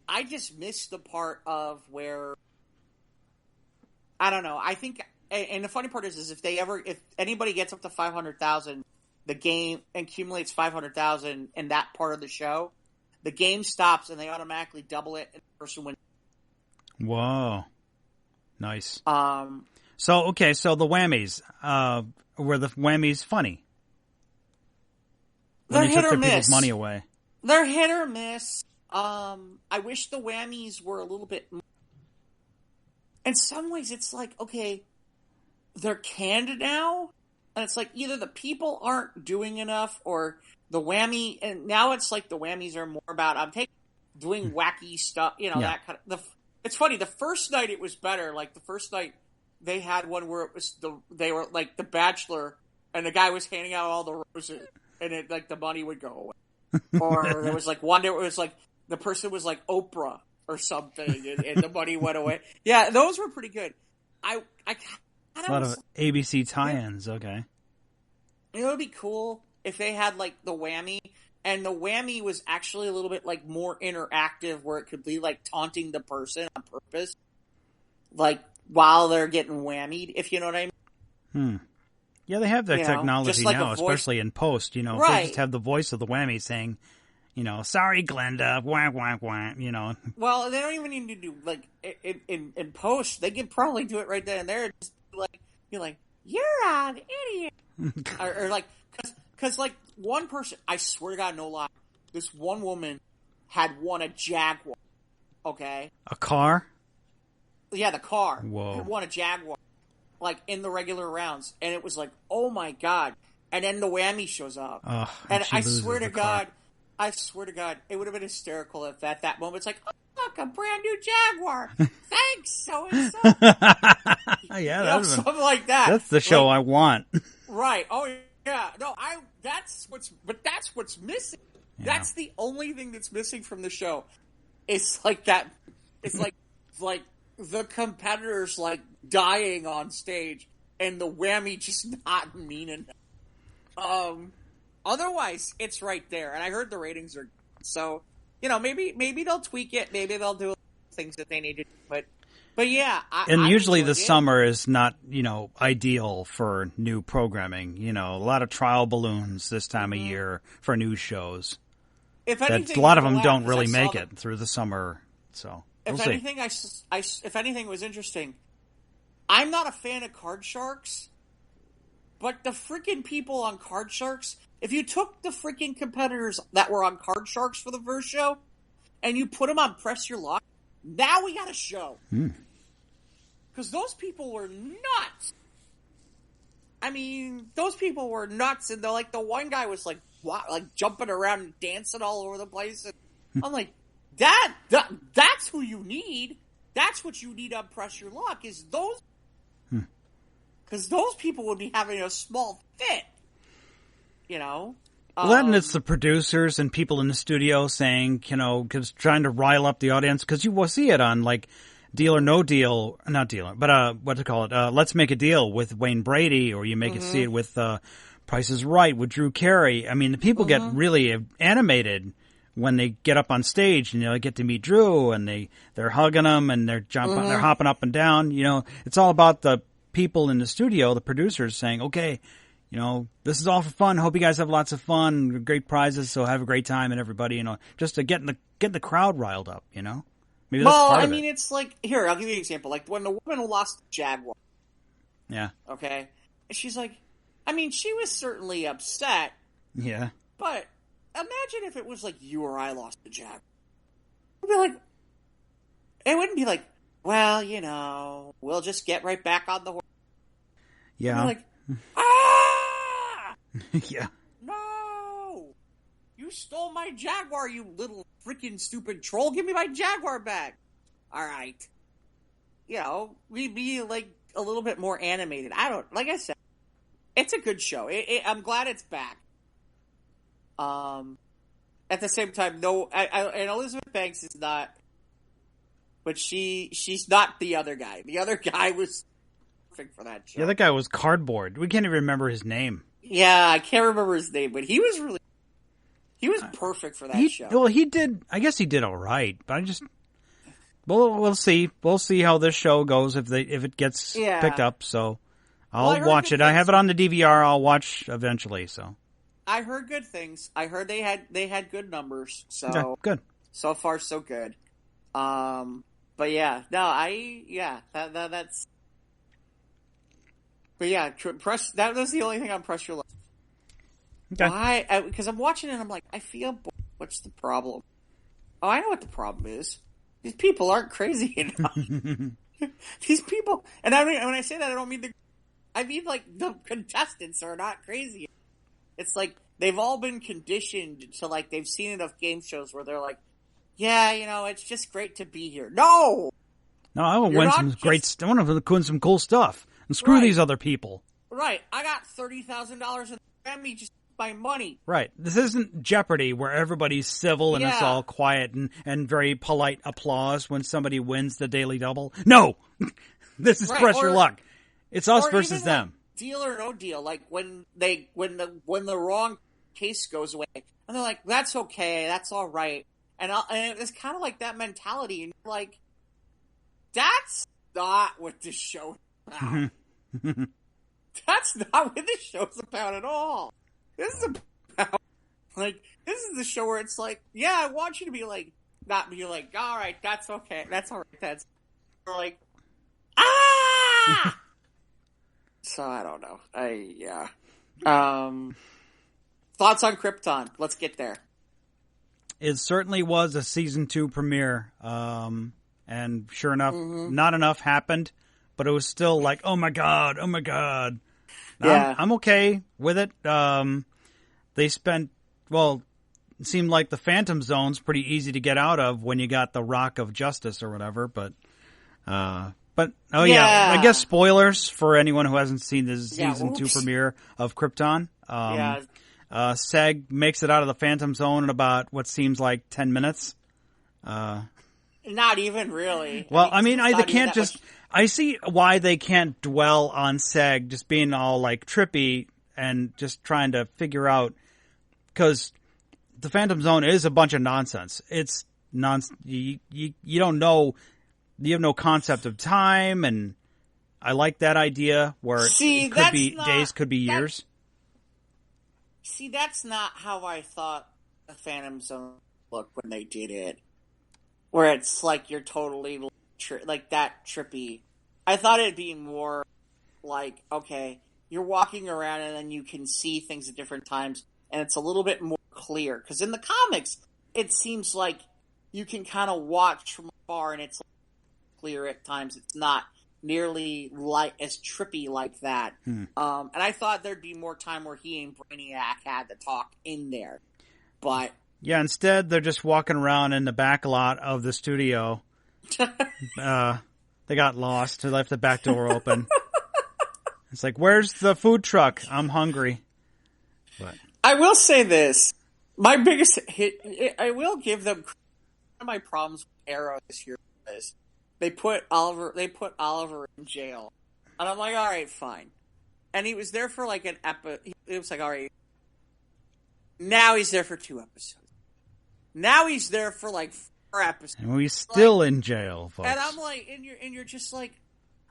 I just missed the part of where, I don't know, I think, and the funny part is if anybody gets up to 500,000, the game accumulates 500,000 in that part of the show, the game stops and they automatically double it and the person wins. Whoa. Nice. So the whammies, were the whammies funny? They're hit or miss. People's money away. They're hit or miss. I wish the whammies were a little bit more. In some ways, it's like, okay, they're canned now, and it's like either the people aren't doing enough, or the whammy, and now it's like the whammies are more about doing wacky stuff, that kind of. It's funny. The first night it was better. Like the first night. They had one where it was they were like The Bachelor, and the guy was handing out all the roses, and it like the money would go away. Or there was like one that was like the person was like Oprah or something, and the money went away. Yeah, those were pretty good. I a lot of ABC tie-ins. Okay, it would be cool if they had like the whammy, and the whammy was actually a little bit like more interactive, where it could be like taunting the person on purpose, like. While they're getting whammied, if you know what I mean. Yeah, they have that technology like now, especially in post. They just have the voice of the whammy saying, sorry, Glenda, wah, wah, wah, Well, they don't even need to do, like, in post, they can probably do it right then and there. Just be like, you're an idiot. or like, because, like, one person, I swear to God, no lie, this one woman had won a Jaguar, okay? A car? Yeah, the car. Whoa. It won a Jaguar, like, in the regular rounds. And it was like, oh my God. And then the whammy shows up. Oh, and I swear to God, it would have been hysterical if at that moment it's like, oh, look, a brand new Jaguar. Thanks, so-and-so. Yeah, something like that. That's the show I want. Right. Oh, yeah. No, that's what's missing. Yeah. That's the only thing that's missing from the show. It's like that. It's like the competitors like dying on stage and the whammy just not mean enough. Otherwise, it's right there. And I heard the ratings are So, maybe they'll tweak it. Maybe they'll do things that they need to do. But yeah. And usually the summer is not, ideal for new programming. A lot of trial balloons this time of year for news shows. If anything, a lot of them don't really make it through the summer. So we'll see. If anything was interesting, I'm not a fan of Card Sharks, but the freaking people on Card Sharks, if you took the freaking competitors that were on Card Sharks for the first show and you put them on Press Your Luck, now we got a show. Because those people were nuts. I mean, those people were nuts, and the one guy was like jumping around and dancing all over the place. And I'm like, that's who you need. That's what you need on Press Your Luck, is those. Because those people would be having a small fit. Well, then it's the producers and people in the studio saying, because trying to rile up the audience, because you will see it on Deal or No Deal, not Deal, but what to call it? Let's Make a Deal with Wayne Brady, or you see it with Price is Right with Drew Carey. I mean, the people get really animated when they get up on stage and they get to meet Drew, and they're hugging him and they're jumping, they're hopping up and down. It's all about the people in the studio, the producers saying, okay, this is all for fun. Hope you guys have lots of fun, great prizes, so have a great time, and everybody, just to get the crowd riled up, Maybe that's part of it. It's like, here, I'll give you an example. Like when the woman lost the Jaguar. Yeah. Okay? And she's like, she was certainly upset. Yeah. But imagine if it was like you or I lost the Jaguar. It wouldn't be like, well, we'll just get right back on the horse. Yeah. Like, ah! Yeah. No! You stole my Jaguar, you little freaking stupid troll. Give me my Jaguar back. All right. We'd be like a little bit more animated. Like I said, it's a good show. I'm glad it's back. At the same time, no, and Elizabeth Banks is not, but she's not the other guy. The other guy was perfect for that show. The other guy was Cardboard. We can't even remember his name. Yeah, I can't remember his name, but he was perfect for that show. Well, I guess he did all right, but we'll see. We'll see how this show goes if it gets picked up. So I'll watch it. I have it on the DVR. I'll watch eventually. So I heard good things. I heard they had good numbers. So okay, good. So far, so good. But yeah, no, that's. But yeah, that was the only thing on Press Your Luck. Okay. Why? Because I'm watching it and I'm like, I feel bored. What's the problem? Oh, I know what the problem is. These people aren't crazy enough. These people, and when I say that, I mean like the contestants are not crazy. It's like they've all been conditioned to like they've seen enough game shows where they're like, yeah, it's just great to be here. No, I want to win some I want to win some cool stuff and screw these other people. Right, I got $30,000 in Grammy just by money. Right. This isn't Jeopardy where everybody's civil and it's all quiet and very polite applause when somebody wins the Daily Double. No! This is Press Your Luck. It's us versus them. Like Deal or No Deal. Like when the wrong case goes away and they're like, that's okay, that's all right. And it's kind of like that mentality. And you're like, that's not what this show is about. That's not what this show's about at all. This is about, this is the show where it's like, yeah, I want you to be like, not be like, all right, that's okay, that's all right, that's, or like, ah! So, I don't know. Thoughts on Krypton? Let's get there. It certainly was a season 2 premiere, and sure enough, not enough happened, but it was still like, oh my god. Yeah. I'm okay with it. They spent, it seemed like the Phantom Zone's pretty easy to get out of when you got the Rock of Justice or whatever, but I guess spoilers for anyone who hasn't seen the season 2 premiere of Krypton. Seg makes it out of the Phantom Zone in about what seems like 10 minutes. Not even really. Well, they can't just... I see why they can't dwell on Seg just being all like trippy and just trying to figure out, because the Phantom Zone is a bunch of nonsense. It's you don't know, you have no concept of time, and I like that idea where it could be days, could be years. See, that's not how I thought the Phantom Zone looked when they did it. Where it's like you're totally like that trippy. I thought it'd be more like, okay, you're walking around and then you can see things at different times, and it's a little bit more clear. Because in the comics, it seems like you can kind of watch from afar and it's clear at times. It's not nearly like as trippy like that. And I thought there'd be more time where he and Brainiac had to talk in there. But yeah, instead they're just walking around in the back lot of the studio. They got lost. They left the back door open. It's like, where's the food truck? I'm hungry. But I will say this. My biggest hit, I will give them, one of my problems with Arrow this year is they put Oliver in jail. And I'm like, all right, fine. And he was there for like an episode. It was like, all right. Now he's there for 2 episodes. Now he's there for like 4 episodes. And he's still in jail, folks. And I'm like, and you're just like,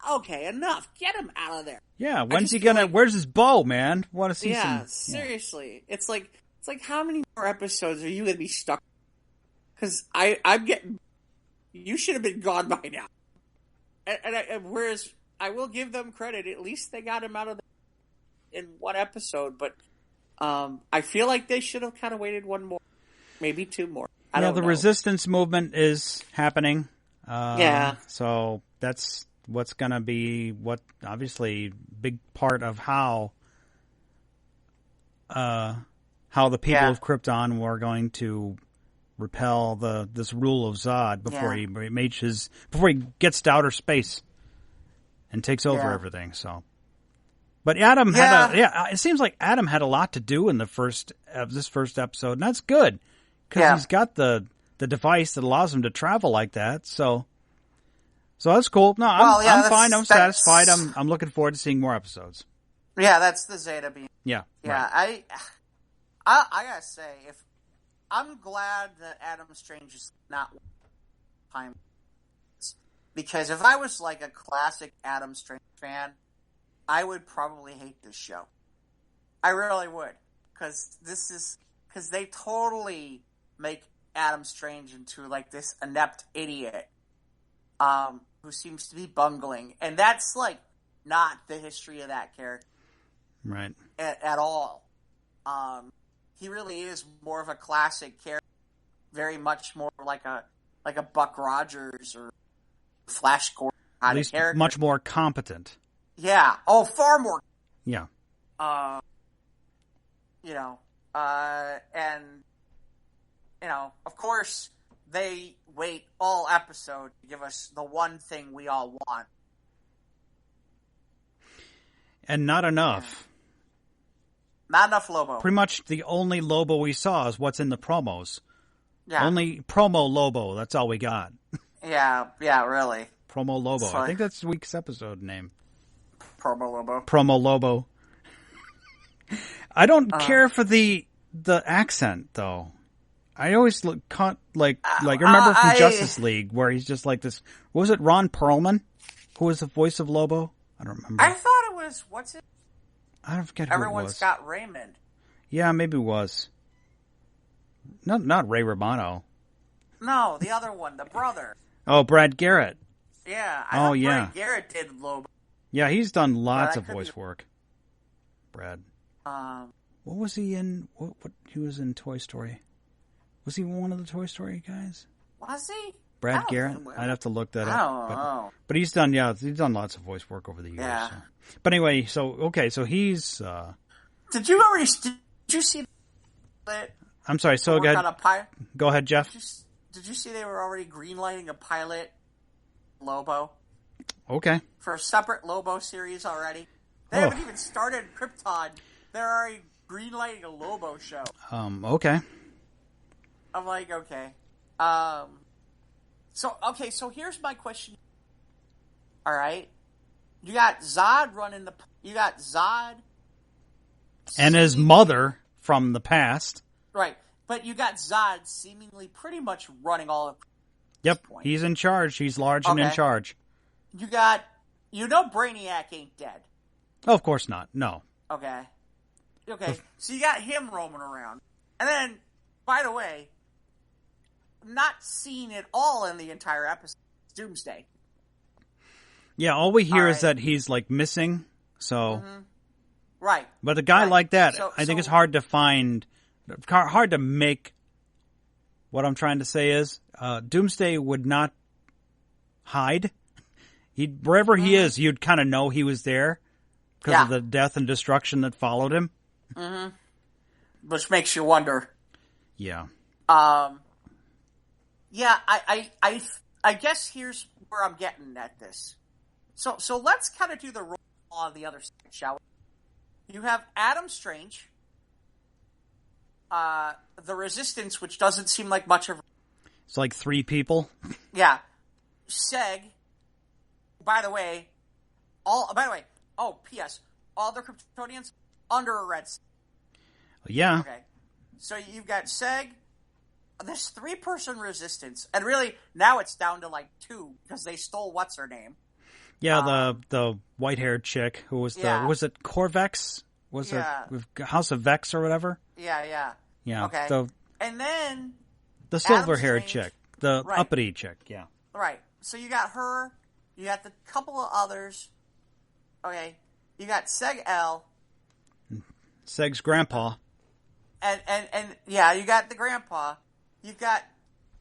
okay, enough. Get him out of there. Yeah, when's he gonna? Where's his bow, man? Want to see some? Yeah, seriously. It's like how many more episodes are you gonna be stuck? Because I'm getting. You should have been gone by now. And whereas I will give them credit, at least they got him out of there in 1 episode. But I feel like they should have kind of waited 1 more, maybe 2 more. I don't know. The resistance movement is happening. Yeah. So that's what's going to be obviously big part of how the people of Krypton were going to repel this rule of Zod before he gets to outer space and takes over everything. So, but Adam it seems like Adam had a lot to do in this first episode, and that's good because he's got the device that allows him to travel like that. So that's cool. No, I'm fine. I'm satisfied. I'm looking forward to seeing more episodes. Yeah, that's the Zeta beam. Yeah. Yeah, right. I gotta say, I'm glad that Adam Strange is not time, because if I was like a classic Adam Strange fan, I would probably hate this show. I really would, because they totally make Adam Strange into like this inept idiot. Who seems to be bungling, and that's like not the history of that character, right? At all. He really is more of a classic character, very much more like a Buck Rogers or Flash Gordon kind of character. Much more competent. Yeah. Oh, far more. Yeah. And of course, they wait all episode to give us the one thing we all want. And not enough. Not enough Lobo. Pretty much the only Lobo we saw is what's in the promos. Yeah. Only promo Lobo. That's all we got. Yeah, really. Promo Lobo. I think that's this week's episode name. Promo Lobo. Promo Lobo. I don't care for the accent, though. I always remember from Justice League where he's just like this. Was it Ron Perlman who was the voice of Lobo? I don't remember. I thought it was I don't forget who it was. Everyone's got Raymond. Yeah, maybe it was. Not Ray Romano. No, the other one, the brother. Oh, Brad Garrett. Yeah. Brad Garrett did Lobo. Yeah, he's done lots of voice work. Brad. What was he in? What he was in Toy Story? Was he one of the Toy Story guys? Was he? Brad Garrett? I'd have to look that up. I don't know. But he's done lots of voice work over the years. Yeah. So. But anyway, so he's... Did you see that? I'm sorry, so go ahead, Jeff. Did you see they were already greenlighting a pilot Lobo? Okay. For a separate Lobo series already? They haven't even started Krypton. They're already greenlighting a Lobo show. Okay. I'm like, okay. So here's my question. All right. You got Zod and his mother from the past. Right. But you got Zod seemingly pretty much running all of. Yep, he's in charge. He's large and in charge. You got, Brainiac ain't dead. Oh, of course not. No. Okay. So you got him roaming around. And then, by the way, not seen at all in the entire episode, Doomsday. Yeah, all we hear is that he's, like, missing, so... Mm-hmm. Right. But a guy like that, I think it's hard to find... Hard to make... What I'm trying to say is, Doomsday would not hide. Wherever he is, you'd kind of know he was there because of the death and destruction that followed him. Mm-hmm. Which makes you wonder. Yeah. Yeah, I guess here's where I'm getting at this. So let's kind of do the role on the other side, shall we? You have Adam Strange, the Resistance, which doesn't seem like much of. It's like 3 people. Yeah, Seg. By the way, P.S. All the Kryptonians under a red. Yeah. Okay. So you've got Seg. This 3-person Resistance, and really now it's down to like 2 because they stole what's her name. Yeah, the white-haired chick who was was it Corvex? Was it House of Vex or whatever? Yeah. Okay. And then the silver-haired chick, the uppity chick. Yeah. Right. So you got her. You got the couple of others. Okay. You got Seg L. Seg's grandpa. And you got the grandpa. You've got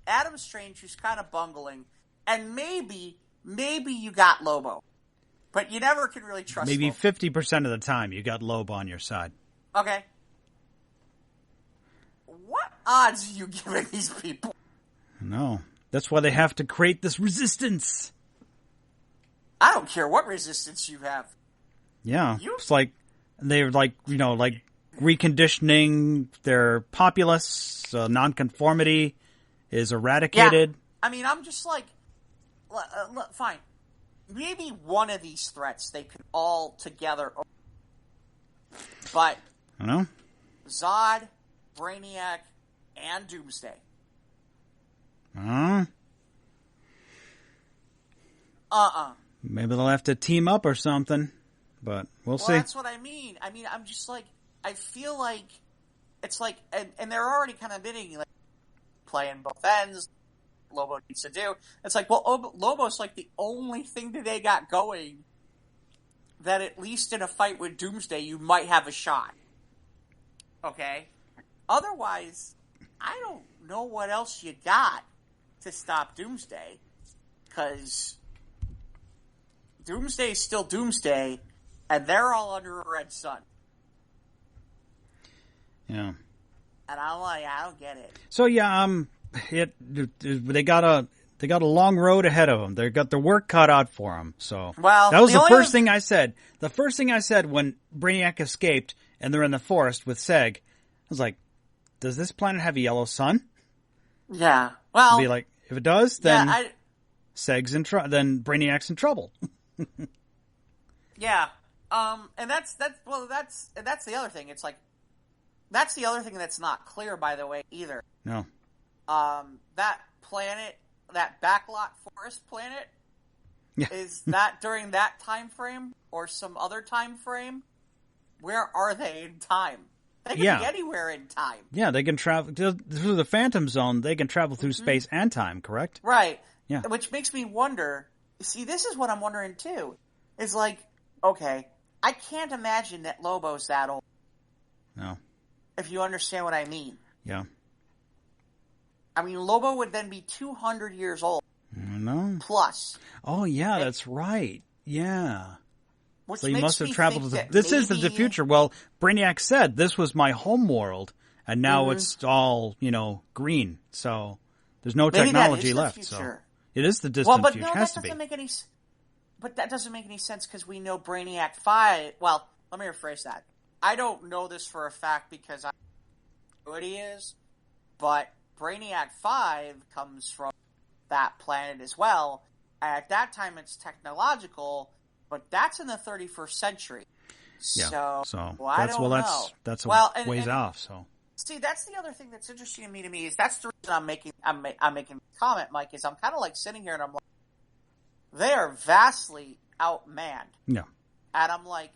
Adam Strange, who's kind of bungling, and maybe you got Lobo, but you never can really trust. Maybe Lobo. 50% of the time, you got Lobo on your side. Okay. What odds are you giving these people? No, that's why they have to create this resistance. I don't care what resistance you have. Yeah, it's like they're like reconditioning their populace. Nonconformity is eradicated. Yeah. I mean, I'm just like, fine. Maybe one of these threats they could all together. But I don't know. Zod, Brainiac, and Doomsday. Maybe they'll have to team up or something. But we'll see. That's what I mean. I mean, I'm just like, I feel like it's like, and they're already kind of bidding, like, playing both ends. Lobo needs to do. It's like, well, Lobo's like the only thing that they got going that at least in a fight with Doomsday you might have a shot. Okay? Otherwise, I don't know what else you got to stop Doomsday. Because Doomsday is still Doomsday, and they're all under a red sun. Yeah. And I'm like, I don't get it. So yeah, they got a long road ahead of them. They got their work cut out for them. So that was the first thing I said. The first thing I said when Brainiac escaped and they're in the forest with Seg, I was like, "Does this planet have a yellow sun?" Yeah. Well, be like, if it does, then Seg's in trouble. Then Brainiac's in trouble. Yeah. And that's the other thing. It's like, that's the other thing that's not clear, by the way, either. No. That planet, that backlot forest planet, is that during that time frame or some other time frame? Where are they in time? They can be anywhere in time. Yeah, they can travel through the Phantom Zone. They can travel through space and time, correct? Right. Yeah. Which makes me wonder, see, this is what I'm wondering too. Is like, okay, I can't imagine that Lobo's that old. No. If you understand what I mean. Yeah. I mean, Lobo would then be 200 years old. No. Plus. Oh, yeah, that's right. Yeah. Which so you must have traveled to... This is the future. Well, Brainiac said this was my home world, and now it's all, green. So there's no technology left. So it is the distant future. It has to be. But that doesn't make any sense because we know Brainiac 5... Well, let me rephrase that. I don't know this for a fact because I know what he is, but Brainiac 5 comes from that planet as well. And at that time, it's technological, but that's in the 31st century. Yeah. So I don't know. That's a ways off. So See, that's the other thing that's interesting to me is that's the reason I'm making a comment, Mike, is I'm kind of like sitting here and I'm like, they are vastly outmanned. Yeah. And I'm like,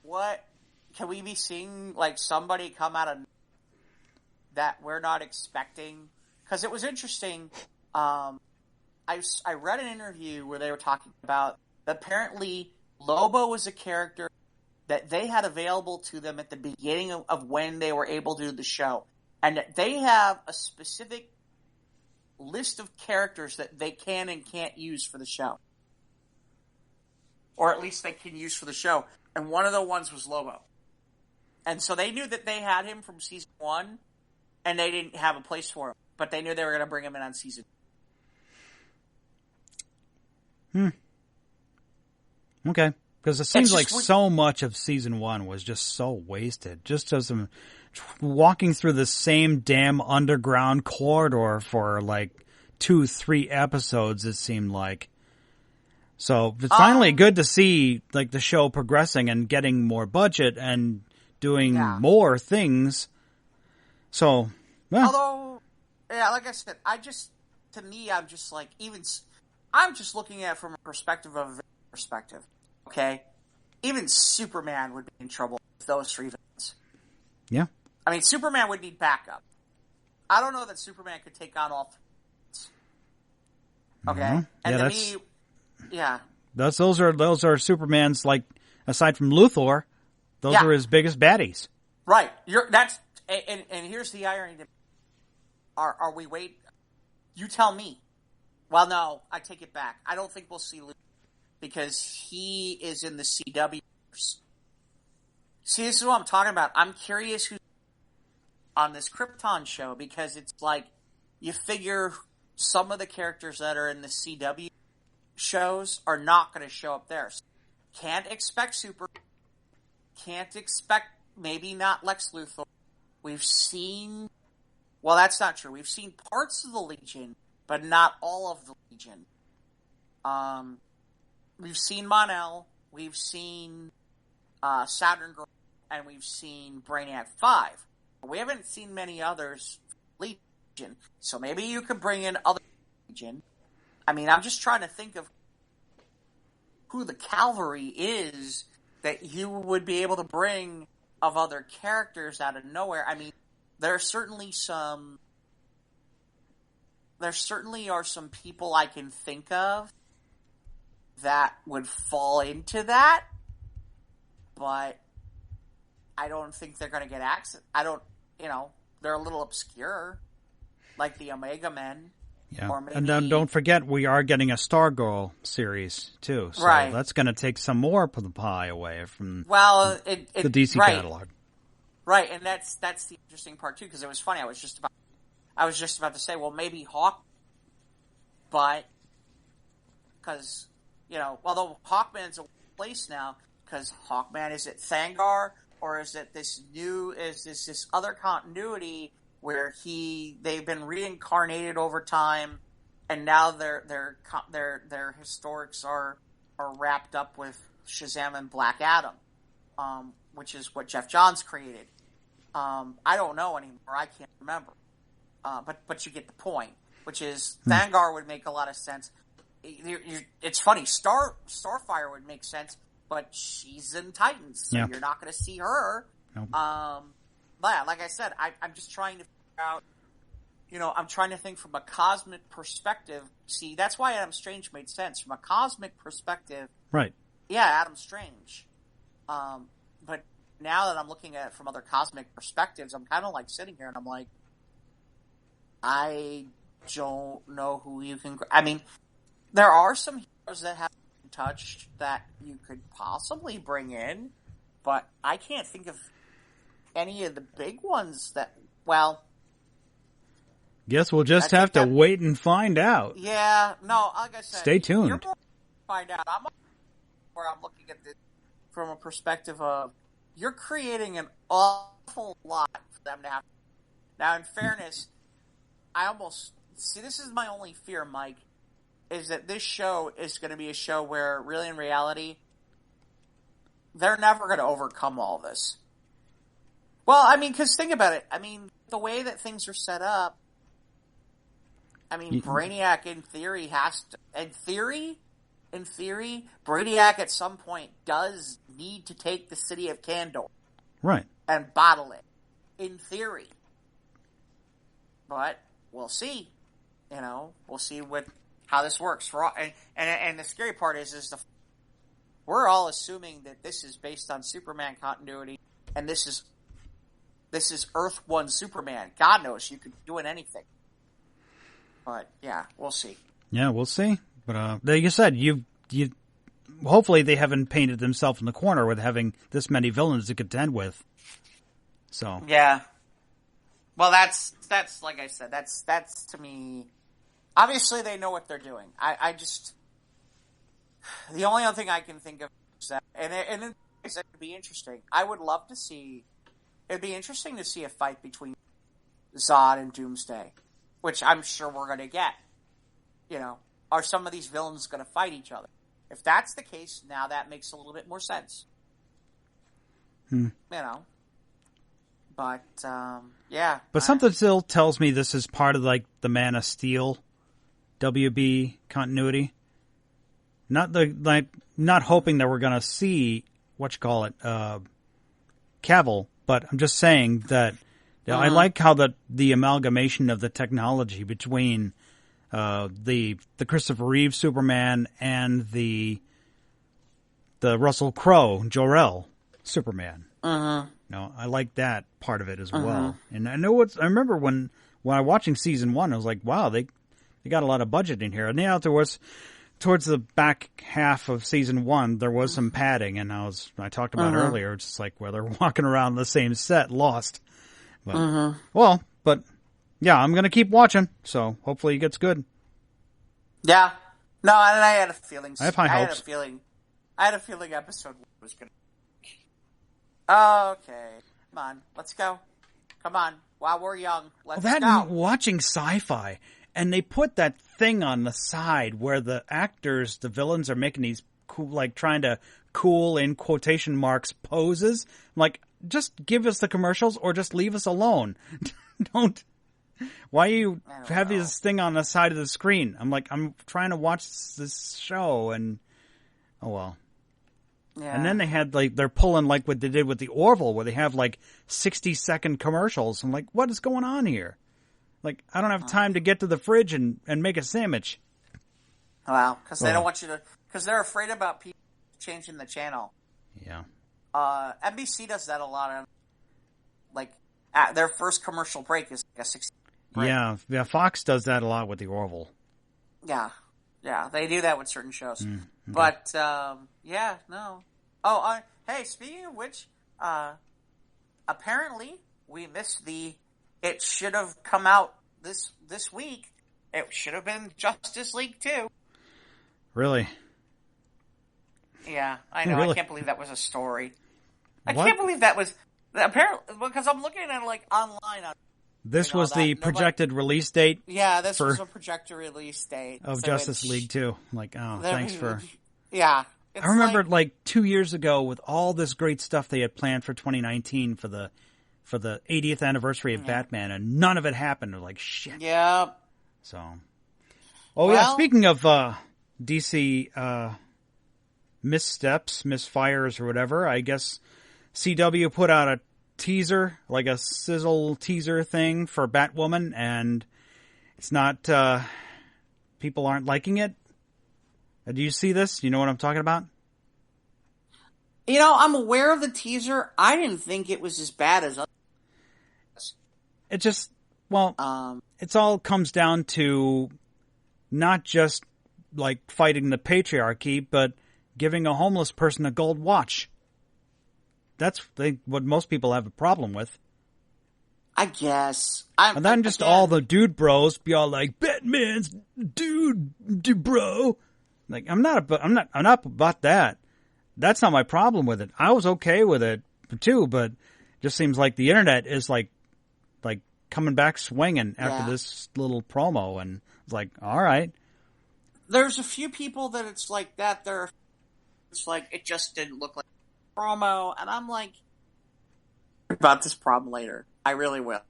what? Can we be seeing like somebody come out of that we're not expecting? Because it was interesting. I read an interview where they were talking about apparently Lobo was a character that they had available to them at the beginning of when they were able to do the show. And that they have a specific list of characters that they can and can't use for the show. Or at least they can use for the show. And one of the ones was Lobo. And so they knew that they had him from season 1, and they didn't have a place for him. But they knew they were going to bring him in on season 2. Okay. Because it seems like so much of season 1 was just so wasted. Just as I'm walking through the same damn underground corridor for like 2-3 episodes, it seemed like. So it's finally good to see like the show progressing and getting more budget and doing more things. So, well. Although, yeah, like I said, I'm just looking at it from a perspective of perspective. Okay? Even Superman would be in trouble with those 3 villains. Yeah. I mean, Superman would need backup. I don't know that Superman could take on all 3. Okay? Mm-hmm. And to me, yeah. Those are Superman's, like, aside from Luthor, those are his biggest baddies. Right. And here's the irony. Are we waiting? You tell me. Well, no, I take it back. I don't think we'll see Luthor because he is in the CW. See, this is what I'm talking about. I'm curious who's on this Krypton show because it's like you figure some of the characters that are in the CW shows are not going to show up there. So can't expect Superman. Can't expect maybe not Lex Luthor. We've seen... Well, that's not true. We've seen parts of the Legion, but not all of the Legion. We've seen Mon-El, we've seen Saturn Girl, and we've seen Brainiac 5. But we haven't seen many others Legion. So maybe you could bring in other Legion. I mean, I'm just trying to think of who the cavalry is that you would be able to bring of other characters out of nowhere. I mean, there certainly are some people I can think of that would fall into that, but I don't think they're going to get access. They're a little obscure, like the Omega Men. Yeah, or maybe... and then don't forget we are getting a Stargirl series too, so that's going to take some more of the pie away from the DC catalog. Right, and that's the interesting part too, because it was funny. I was just about to say, well, maybe Hawk, but because although Hawkman's a place now, because Hawkman is it Thangar or is it this other continuity where they've been reincarnated over time, and now their historics are wrapped up with Shazam and Black Adam, which is what Jeff Johns created. I don't know anymore. I can't remember. But you get the point, which is Thangar would make a lot of sense. It's funny. Starfire would make sense, but she's in Titans, so you're not going to see her. Nope. But yeah, like I said, I'm just trying to figure out. I'm trying to think from a cosmic perspective. See, that's why Adam Strange made sense from a cosmic perspective. Right. Yeah, Adam Strange. But now that I'm looking at it from other cosmic perspectives, I'm kind of like sitting here and I'm like, I don't know who you can... I mean, there are some heroes that haven't been touched that you could possibly bring in, but I can't think of any of the big ones that, well... Guess we'll just have to wait and find out. Yeah, no, like I said... Stay tuned. You're more find out. I'm looking at this from a perspective of you're creating an awful lot for them to have. Now, in fairness, this is my only fear, Mike, is that this show is going to be a show where, really in reality, they're never going to overcome all this. Well, I mean, because think about it. I mean, the way that things are set up, I mean, Brainiac in theory has to, in theory, Brainiac at some point does need to take the city of Kandor. Right. And bottle it. In theory. But we'll see. You know, we'll see how this works. And the scary part is we're all assuming that this is based on Superman continuity, and this is Earth 1 Superman. God knows, you could be doing anything. But yeah, we'll see. Yeah, we'll see. But like you said, you hopefully they haven't painted themselves in the corner with having this many villains to contend with. So yeah. Well, that's like I said, that's to me. Obviously, they know what they're doing. I just the only other thing I can think of is that, and it would be interesting. I would love to see. It'd be interesting to see a fight between Zod and Doomsday, which I'm sure we're going to get. You know, are some of these villains going to fight each other? If that's the case, now that makes a little bit more sense. You know. But, yeah. But something still tells me this is part of, like, the Man of Steel WB continuity. Not hoping that we're going to see, Cavill, but I'm just saying that I like how the amalgamation of the technology between the Christopher Reeve Superman and the Russell Crowe Jor-El Superman. No, I like that part of it as well. And I remember when I was watching season 1, I was like, wow, they got a lot of budget in here. And yeah, there was towards the back half of season 1, there was some padding, and I talked about earlier, it's just like where they're walking around the same set, lost. But, well, but yeah, I'm gonna keep watching, so hopefully it gets good. Yeah, no, and I had a feeling. I have high hopes. I had a feeling episode 1 was gonna. Okay, come on, let's go. Come on, while we're young, let's go. And watching SyFy, and they put that thing on the side where the actors, the villains, are making these cool, like trying to cool in quotation marks poses. I'm like, just give us the commercials or just leave us alone. Don't. Why you have this thing on the side of the screen? I'm like, I'm trying to watch this show, and oh well. Yeah. And then they had they're pulling like what they did with the Orville, where they have like 60-second commercials. I'm like, what is going on here? Like, I don't have time to get to the fridge and make a sandwich. Wow, because they don't want you to, because they're afraid about people changing the channel. Yeah. NBC does that a lot. Like, their first commercial break is like a 60 break. Yeah, Fox does that a lot with the Orville. Yeah, they do that with certain shows. Okay. But, yeah, no. Oh, hey, speaking of which, apparently we missed it should have come out this week. It should have been Justice League 2. Really? Yeah, I know. Really? I can't believe that was a story. I can't believe that was apparently, because I'm looking at it like online. This was the projected release date. Yeah, this was a projected release date of Justice League 2. I'm like, oh, thanks for. Yeah, I remember like 2 years ago with all this great stuff they had planned for 2019 for the 80th anniversary of Batman, and none of it happened. They're like, shit. Yeah. So. Oh yeah, speaking of DC missteps, misfires, or whatever, I guess CW put out a teaser, like a sizzle teaser thing for Batwoman, and it's not, people aren't liking it. Do you see this? You know what I'm talking about? You know, I'm aware of the teaser. I didn't think it was as bad as others. It just, well, it all comes down to not just like fighting the patriarchy, but giving a homeless person a gold watch. That's what most people have a problem with. I guess. And then just all the dude bros be all like, Batman's dude bro. Like, I'm not about that. That's not my problem with it. I was okay with it too, but it just seems like the internet is like coming back swinging after this little promo, and it's like, all right. There's a few people that it's like that. It's like it just didn't look like a promo, and I'm like, about this problem later. I really will.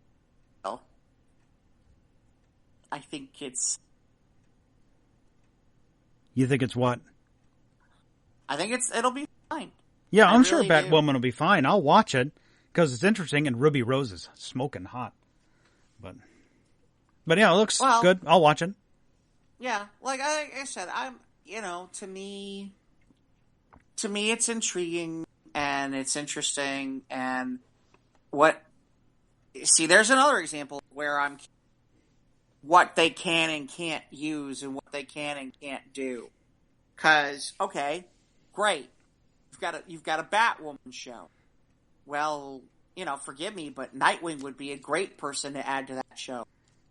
I think it's... You think it's what? I think it'll be fine. Yeah, I'm sure Batwoman will be fine. I'll watch it because it's interesting and Ruby Rose is smoking hot. But yeah, it looks good. I'll watch it. Yeah, like I said, to me, it's intriguing and it's interesting. And there's another example where what they can and can't use and what they can and can't do. Because, okay, great. You've got a Batwoman show. Well, forgive me, but Nightwing would be a great person to add to that show.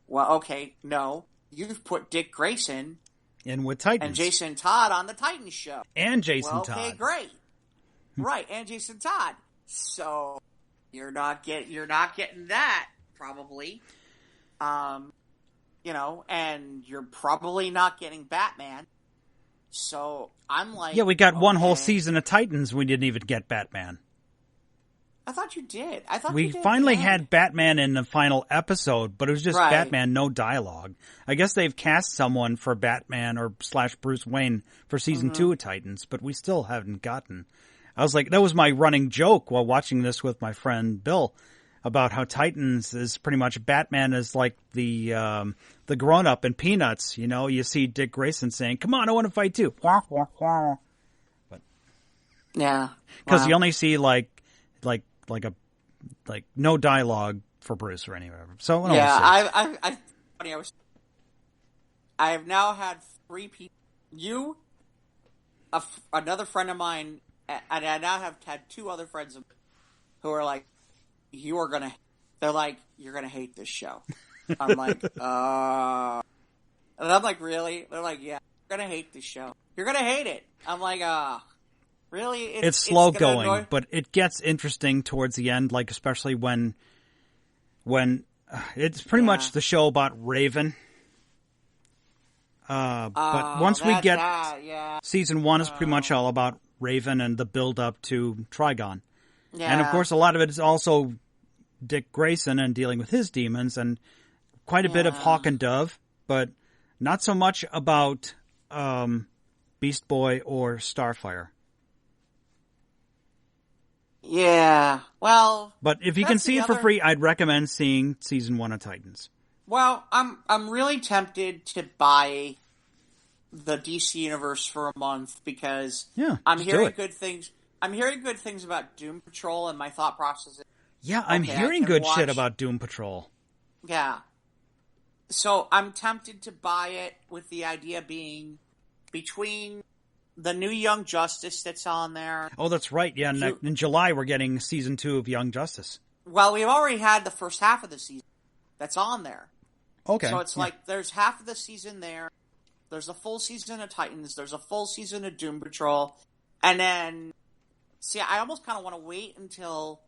Well, okay, no. You've put Dick Grayson in with Titans and Jason Todd on the Titans show. And Jason Todd. Okay, great. Right, and Jason Todd. So you're not getting that probably. And you're probably not getting Batman. So I'm like, yeah, we got one whole season of Titans. We didn't even get Batman. I thought you did. We finally had Batman in the final episode, but it was just Batman, no dialogue. I guess they've cast someone for Batman or / Bruce Wayne for season 2 of Titans, but we still haven't gotten. I was like, that was my running joke while watching this with my friend Bill about how Titans is pretty much Batman is like the grown up in Peanuts. You see Dick Grayson saying, "Come on, I want to fight too." But yeah, because you only see like no dialogue for Bruce or anything. So yeah, I have now had 3 people, you, another friend of mine, and I now have had 2 other friends of mine who are like, you're gonna hate this show. I'm like, and I'm like, really? They're like, yeah, you're gonna hate this show. You're gonna hate it. I'm like, really? It's slow going, but it gets interesting towards the end, like especially when it's pretty much the show about Raven. But once we get season 1 is pretty much all about Raven and the build up to Trigon. Yeah. And of course a lot of it is also Dick Grayson and dealing with his demons and quite a bit of Hawk and Dove, but not so much about Beast Boy or Starfire. Yeah, well... But if you can see it for free, I'd recommend seeing season 1 of Titans. Well, I'm really tempted to buy the DC Universe for a month because I'm hearing good things. I'm hearing good things about Doom Patrol, and my thought process is... Yeah, I'm hearing good shit about Doom Patrol. Yeah. So I'm tempted to buy it with the idea being between... the new Young Justice that's on there. Oh, that's right. Yeah, in July we're getting season 2 of Young Justice. Well, we've already had the first half of the season that's on there. Okay. So it's like there's half of the season there. There's a full season of Titans. There's a full season of Doom Patrol. And then, see, I almost kind of want to wait until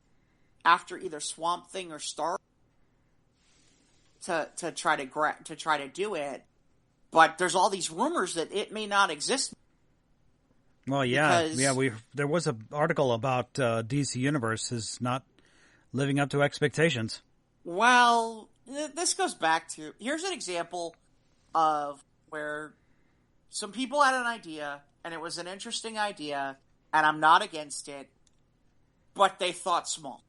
after either Swamp Thing or Star to try to do it. But there's all these rumors that it may not exist. Well, there was an article about DC Universe is not living up to expectations. Well, this goes back to... Here's an example of where some people had an idea, and it was an interesting idea, and I'm not against it, but they thought small.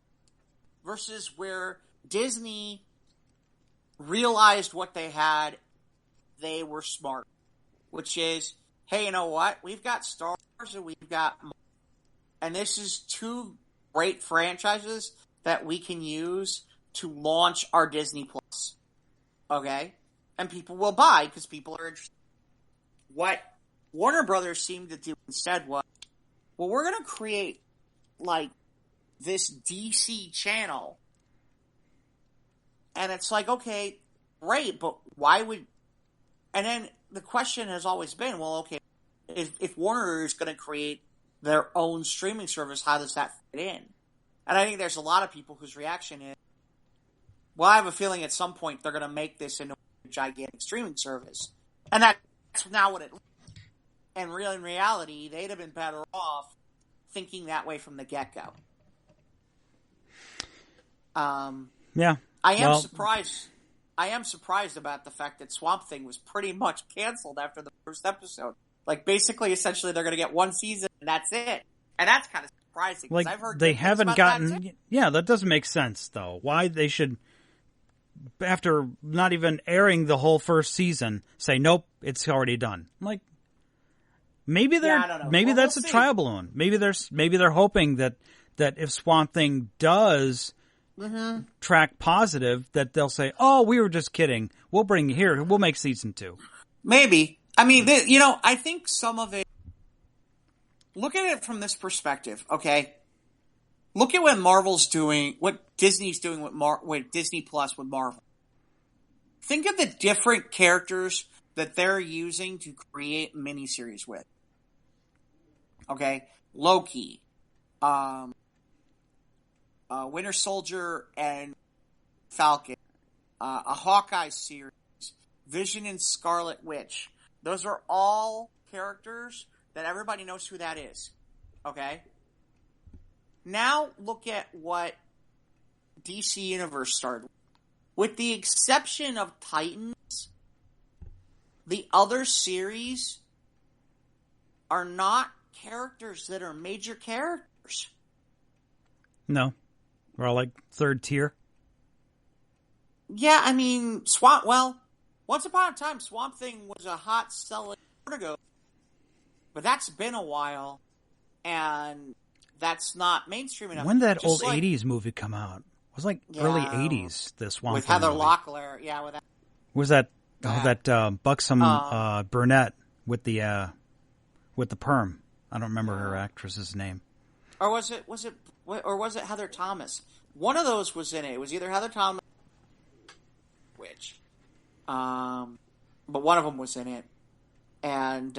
Versus where Disney realized what they had, they were smart. Which is, hey, you know what? We've got Star Wars and we've got... And this is 2 great franchises that we can use to launch our Disney Plus. Okay? And people will buy because people are interested. What Warner Brothers seemed to do instead was, well, we're going to create, like, this DC channel. And it's like, okay, great, but why would... And then the question has always been, well, okay, if Warner is going to create their own streaming service, how does that fit in? And I think there's a lot of people whose reaction is, well, I have a feeling at some point they're going to make this into a gigantic streaming service. And that's now what it looks like. And in reality, they'd have been better off thinking that way from the get-go. Yeah. I am surprised. I am surprised about the fact that Swamp Thing was pretty much canceled after the first episode. Like, basically, essentially, they're going to get one season and that's it. And that's kind of surprising. Like, I've heard they haven't gotten... That yeah, that doesn't make sense, though. Why they should, after not even airing the whole first season, say, nope, it's already done. Like, maybe they're... I don't know. Maybe that's a trial balloon. Maybe they're hoping that if Swamp Thing does... track positive, that they'll say, oh, we were just kidding. We'll bring you here. We'll make season 2. Maybe. I mean, I think some of it, look at it from this perspective, okay? Look at what Disney's doing with Disney Plus with Marvel. Think of the different characters that they're using to create miniseries with. Okay? Loki, Winter Soldier and Falcon, a Hawkeye series, Vision and Scarlet Witch. Those are all characters that everybody knows who that is. Okay? Now look at what DC Universe started with. With the exception of Titans, the other series are not characters that are major characters. No. We're all like third tier. Yeah, I mean, once upon a time, Swamp Thing was a hot selling Vertigo, but that's been a while, and that's not mainstream enough. When did that old 80s movie come out? It was like early 80s, this Swamp with Thing Heather movie. Locklear, yeah. Was that buxom brunette with the perm? I don't remember her actress's name. Or was it Heather Thomas? One of those was in it. It was either Heather Thomas, but one of them was in it. And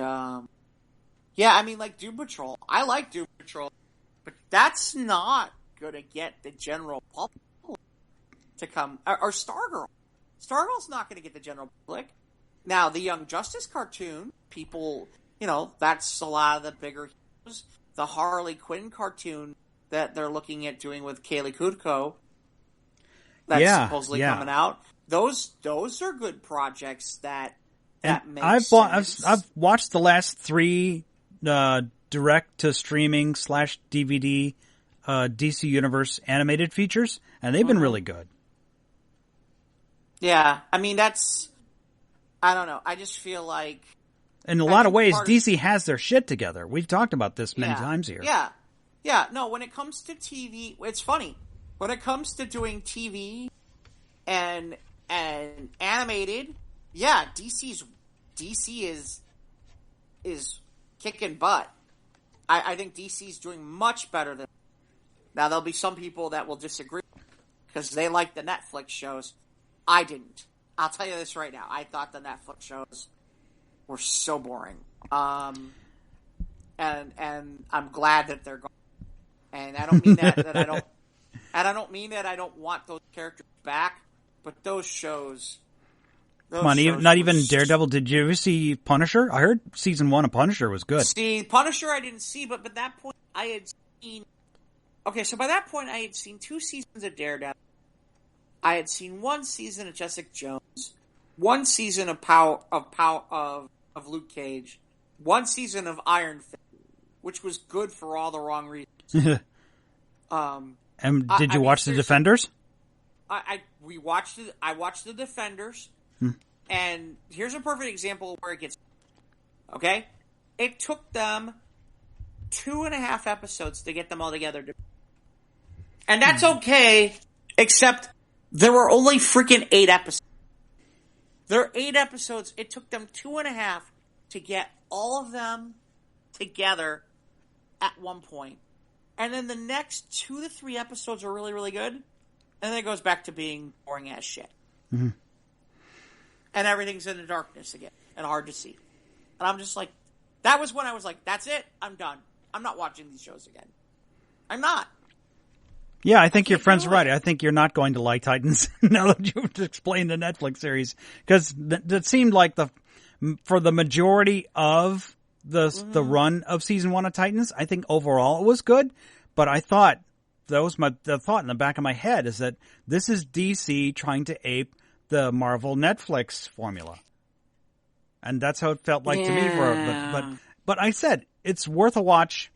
yeah, I mean, like Doom Patrol. I like Doom Patrol, but that's not gonna get the general public to come. Or Stargirl. Stargirl's not gonna get the general public. Now, the Young Justice cartoon, people, that's a lot of the bigger heroes. The Harley Quinn cartoon that they're looking at doing with Kaylee Kutko, that's supposedly coming out. Those are good projects that make sense. I've watched the last 3 direct to streaming / DVD DC Universe animated features, and they've been really good. Yeah, I mean, I don't know. I just feel like, in a lot of ways, DC has their shit together. We've talked about this many times here. Yeah. No, when it comes to TV, it's funny. When it comes to doing TV and animated, yeah, DC is kicking butt. I think DC's doing much better than. Now, there'll be some people that will disagree because they like the Netflix shows. I didn't. I'll tell you this right now. I thought the Netflix shows were so boring. And I'm glad that they're gone. And I don't mean that I don't. And I don't mean that I don't want those characters back. But those shows. Come on, not even Daredevil. Did you ever see Punisher? I heard season 1 of Punisher was good. See, Punisher I didn't see, but by that point I had seen. Okay, so by that point I had seen 2 seasons of Daredevil. I had seen 1 season of Jessica Jones, 1 season of Luke Cage, 1 season of Iron Fist, which was good for all the wrong reasons. And did you watch The Defenders? I watched The Defenders, and here's a perfect example of where it gets. Okay, it took them 2.5 episodes to get them all together, and that's okay. Except there were only freaking 8 episodes. There are 8 episodes. It took them 2.5 to get all of them together at one point. And then the next 2 to 3 episodes are really, really good. And then it goes back to being boring ass shit. Mm-hmm. And everything's in the darkness again. And hard to see. And I'm just like, that was when I was like, that's it. I'm done. I'm not watching these shows again. I'm not. Yeah, I think your friend's right. I think you're not going to like Titans now that you've explained the Netflix series. Because that seemed like for the majority of the run of season 1 of Titans, I think overall it was good. But I thought the thought in the back of my head is that this is DC trying to ape the Marvel Netflix formula. And that's how it felt like to me but I said it's worth a watch.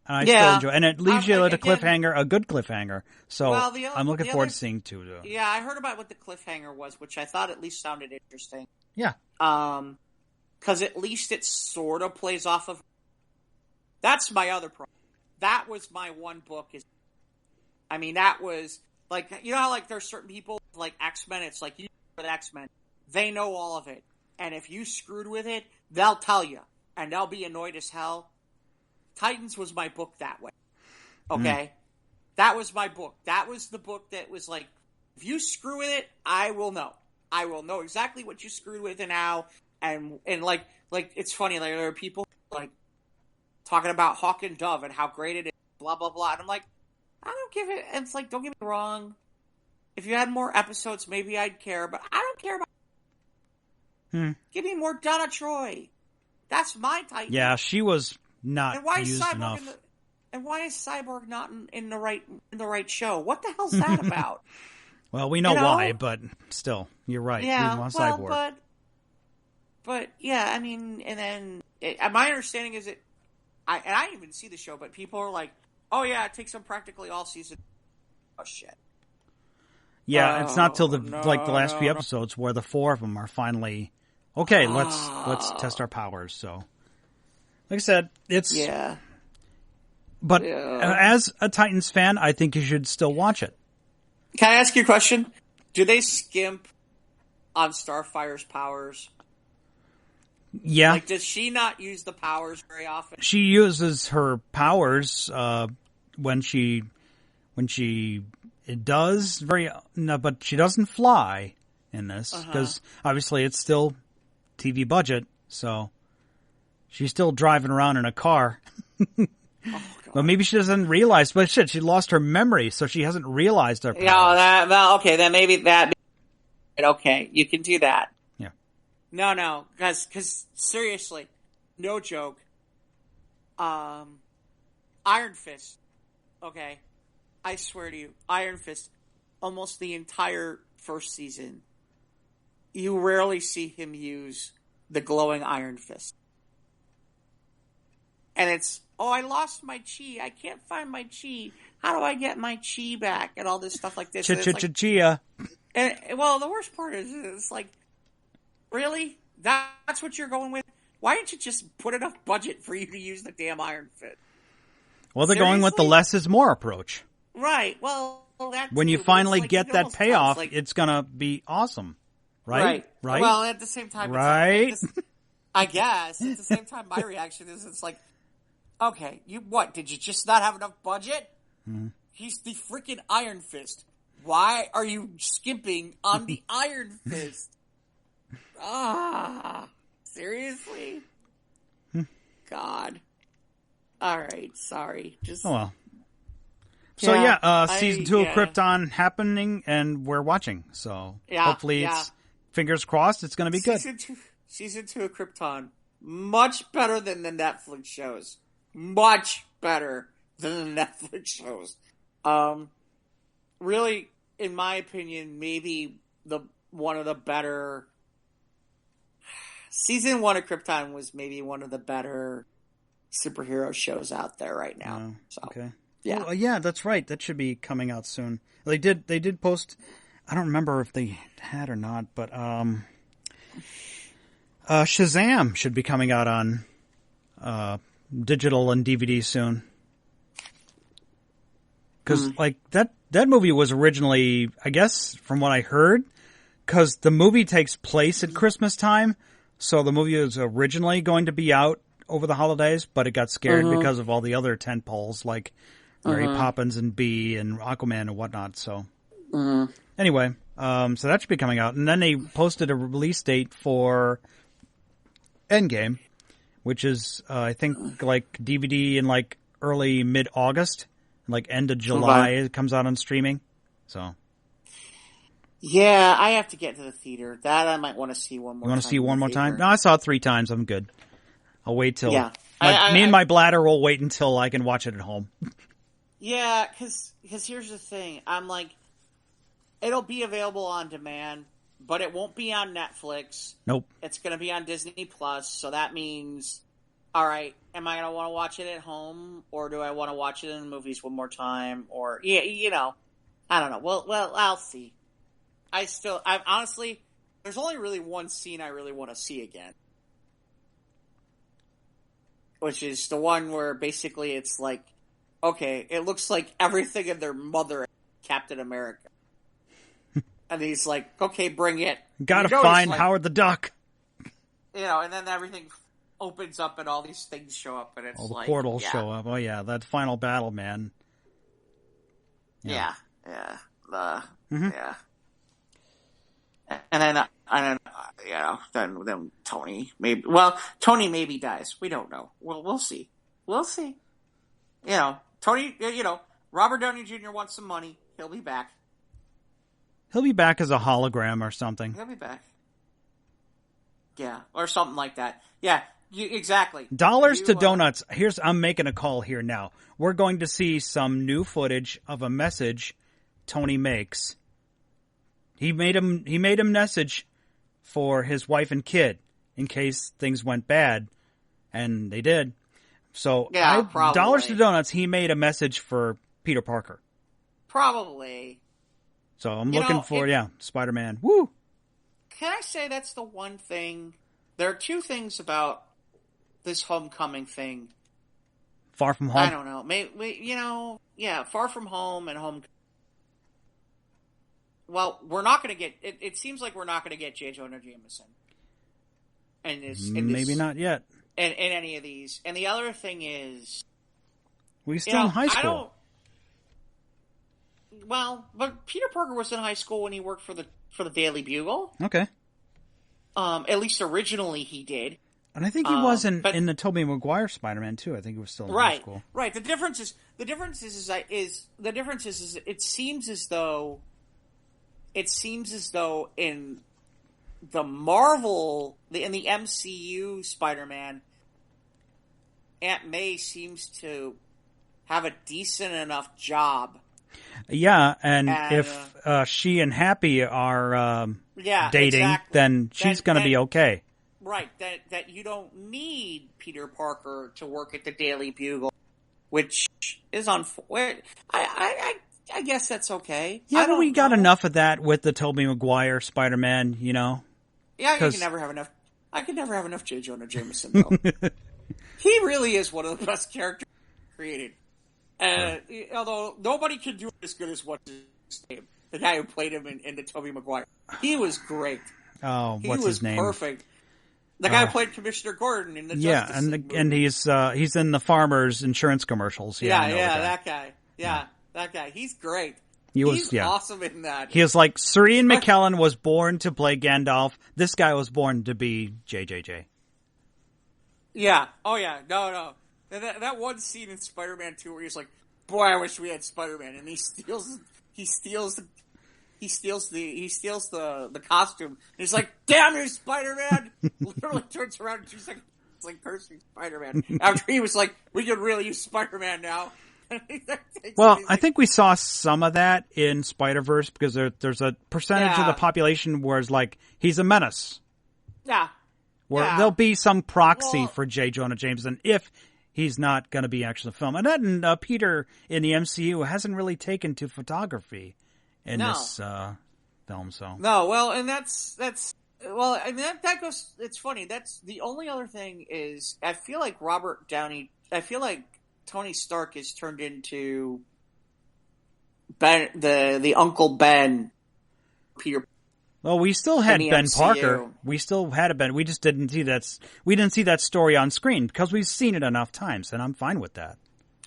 And I still enjoy it. And it leaves you at a cliffhanger, a good cliffhanger. So I'm looking forward to seeing two. Yeah, I heard about what the cliffhanger was, which I thought at least sounded interesting. Yeah. Because at least it sort of plays off of... That's my other problem. That was my one book. That was... Like, you know how, like, there's certain people, like X-Men, it's like, you with X-Men, they know all of it. And if you screwed with it, they'll tell you. And they'll be annoyed as hell. Titans was my book that way. Okay? That was my book. That was the book that was like, if you screw with it, I will know. I will know exactly what you screwed with and how. And like, it's funny, like, there are people, like, talking about Hawk and Dove and how great it is, blah, blah, blah. And I'm like, I don't give it, and it's like, don't get me wrong. If you had more episodes, maybe I'd care, but I don't care about Give me more Donna Troy. That's my Titan. Yeah, she was not used enough. And why is Cyborg not in the right show? What the hell's that about? Well, we know why, but still, you're right. Yeah, we want Cyborg. But yeah, I mean, and then my understanding is I didn't even see the show, but people are like, oh yeah, it takes them practically all season. Oh shit. Yeah, it's not till the last few episodes where the four of them are finally okay. Let's test our powers. So, like I said, it's But as a Titans fan, I think you should still watch it. Can I ask you a question? Do they skimp on Starfire's powers? Yeah. Like, does she not use the powers very often? She uses her powers when she does but she doesn't fly in this because obviously it's still TV budget, so she's still driving around in a car. Well, maybe she doesn't realize, but shit, she lost her memory, so she hasn't realized her powers. Then maybe that. Okay, you can do that. Yeah. No, because seriously, no joke. Iron Fist. Okay, I swear to you, Iron Fist. Almost the entire first season, you rarely see him use the glowing Iron Fist, and it's. Oh, I lost my chi. I can't find my chi. How do I get my chi back? And all this stuff like this. Chia. And, well, the worst part is, it's like, really? That's what you're going with? Why didn't you just put enough budget for you to use the damn Iron Fist? Well, they're going with the less is more approach. Right. Well, that when you finally get that payoff, it's going to be awesome. Right? Well, at the same time, right? I guess. At the same time, my reaction is, it's like, okay, did you just not have enough budget? He's the freaking Iron Fist. Why are you skimping on the Iron Fist? Seriously? God. Alright, sorry. Oh well. So season 2 of Krypton happening, and we're watching. So hopefully it's, fingers crossed, it's going to be good. Season 2 of Krypton. Much better than the Netflix shows. Much better than the Netflix shows. Really, in my opinion, maybe one of the better. Season 1 of Krypton was maybe one of the better superhero shows out there right now. So, okay. Yeah. Oh, yeah, that's right. That should be coming out soon. They did post. I don't remember if they had or not, but Shazam should be coming out on digital and DVD soon. Because that movie was originally, I guess, from what I heard, because the movie takes place at Christmas time, so the movie was originally going to be out over the holidays, but it got scared because of all the other tentpoles like Mary Poppins and Bee and Aquaman and whatnot. So anyway, so that should be coming out, and then they posted a release date for Endgame, which is I think like DVD in like early mid-August, like end of July it comes out on streaming. So yeah, I have to get to the theater. That I might want to see one more time. You want to see one more time? No, I saw it 3 times. I'm good. I'll wait till... Yeah. Me and my bladder will wait until I can watch it at home. Yeah, because here's the thing. I'm like, it'll be available on demand, but it won't be on Netflix. Nope. It's going to be on Disney Plus, so that means, all right, am I going to want to watch it at home, or do I want to watch it in the movies one more time? Or, yeah, I don't know. Well, I'll see. I honestly, there's only really one scene I really want to see again. Which is the one where basically it's like, okay, it looks like everything in their mother Captain America. And he's like, okay, bring it. Gotta find Howard the Duck. And then everything opens up and all these things show up and it's all the like... portals show up. Oh yeah, that final battle, man. Yeah. Mm-hmm. Yeah. And then Tony maybe dies. We don't know. We'll see. Tony, Robert Downey Jr. wants some money. He'll be back. He'll be back as a hologram or something. He'll be back. Yeah, or something like that. Yeah, exactly. Dollars to donuts. I'm making a call here now. We're going to see some new footage of a message Tony makes. He made a message for his wife and kid in case things went bad, and they did. So, yeah, probably. Dollars to donuts, he made a message for Peter Parker. Probably. So I'm looking for, Spider-Man. Woo! Can I say that's the one thing? There are two things about this Homecoming thing. Far From Home? I don't know. Maybe, Far From Home and Homecoming. Well, we're not going to get... It seems like we're not going to get J. Jonah Jameson. Maybe not yet. In any of these. And the other thing is... We're still in high school. But Peter Parker was in high school when he worked for the Daily Bugle. Okay. At least originally he did. And I think he was in the Tobey Maguire Spider-Man too. I think he was still in high school. Right. The difference is it seems as though in the Marvel in the MCU Spider-Man, Aunt May seems to have a decent enough job. Yeah, and if she and Happy are dating, then she's going to be okay. Right, that you don't need Peter Parker to work at the Daily Bugle, which is I guess that's okay. Yeah, but we got enough of that with the Tobey Maguire Spider-Man, Yeah, I can never have enough. I can never have enough J. Jonah Jameson, though. He really is one of the best characters created. Although nobody can do it as good as what's his name, the guy who played him in the Tobey Maguire. He was great. Oh, what's his name? He was perfect. The guy who played Commissioner Gordon in the Justice League and he's in the Farmers Insurance commercials. That guy. Yeah, that guy. He's great. He's awesome in that. He was like, Sir Ian McKellen was born to play Gandalf. This guy was born to be JJJ. Yeah. Oh, yeah. No. That one scene in Spider-Man 2 where he's like, boy, I wish we had Spider-Man. And he steals the costume. And he's like, damn you, Spider-Man! Literally turns around in 2 seconds. It's like cursing Spider-Man. After he was like, we could really use Spider-Man now. Well, I think we saw some of that in Spider-Verse because there's a percentage of the population where it's like, he's a menace. Yeah. Where there'll be some proxy for J. Jonah Jameson if he's not going to be actually filmed. And that Peter in the MCU hasn't really taken to photography in this film. So no, well, and that's well, I mean that goes. It's funny. That's the only other thing is I feel like Tony Stark is turned into Ben, the Uncle Ben, Peter. Well, we still had Ben MCU. Parker. We still had a Ben. We just didn't see that. We didn't see that story on screen because we've seen it enough times, and I'm fine with that.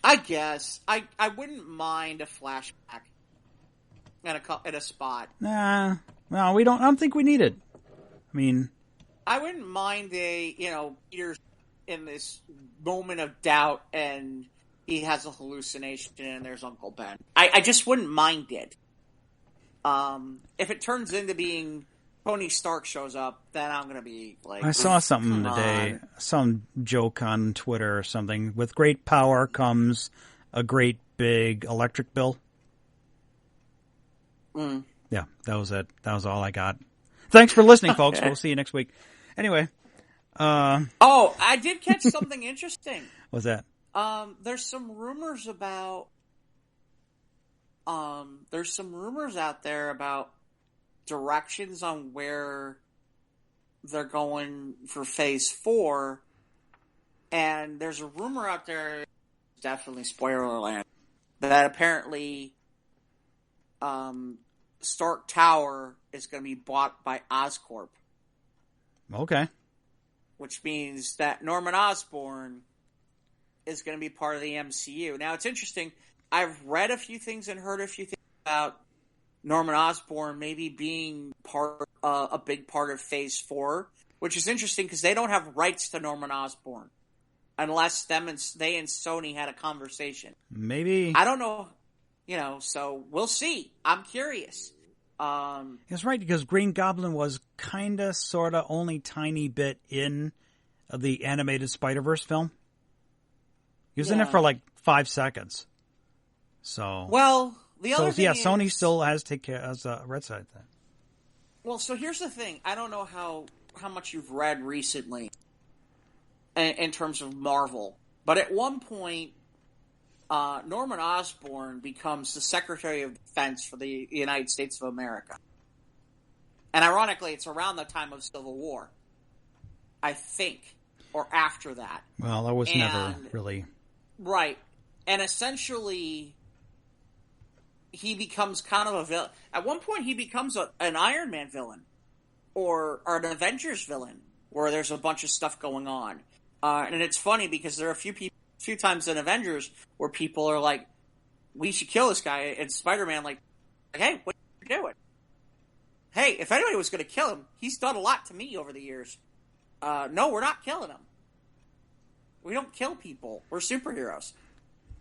I guess I wouldn't mind a flashback at a spot. Nah, no, we don't. I don't think we need it. I mean, I wouldn't mind Peter's in this moment of doubt, and he has a hallucination, and there's Uncle Ben. I just wouldn't mind it. If it turns into being Tony Stark shows up, then I'm going to be like... I saw something today, some joke on Twitter or something. With great power comes a great big electric bill. Mm. Yeah, that was it. That was all I got. Thanks for listening, folks. We'll see you next week. Anyway. Oh, I did catch something interesting. What's that? There's some rumors about. There's some rumors out there about directions on where they're going for Phase 4, and there's a rumor out there, definitely spoiler land, that apparently, Stark Tower is going to be bought by Oscorp. Okay. Which means that Norman Osborn is going to be part of the MCU. Now, it's interesting. I've read a few things and heard a few things about Norman Osborn maybe being a big part of Phase 4, which is interesting because they don't have rights to Norman Osborn unless they and Sony had a conversation. Maybe. I don't know. So we'll see. I'm curious. That's right, because Green Goblin was kind of, sort of, only tiny bit in the animated Spider-Verse film. He was in it for like 5 seconds. So. Well, the other thing is, Sony still has a red side then. Well, so here's the thing. I don't know how much you've read recently in terms of Marvel, but at one point, Norman Osborn becomes the Secretary of Defense for the United States of America. And ironically, it's around the time of Civil War, I think, or after that. Well, that was never really... Right. And essentially, he becomes kind of a villain. At one point, he becomes an Iron Man villain, or an Avengers villain, where there's a bunch of stuff going on. And it's funny because there are a few times in Avengers where people are like, we should kill this guy, and Spider-Man like, hey, what are you doing? Hey, if anybody was going to kill him, he's done a lot to me over the years. No, we're not killing him. We don't kill people. We're superheroes.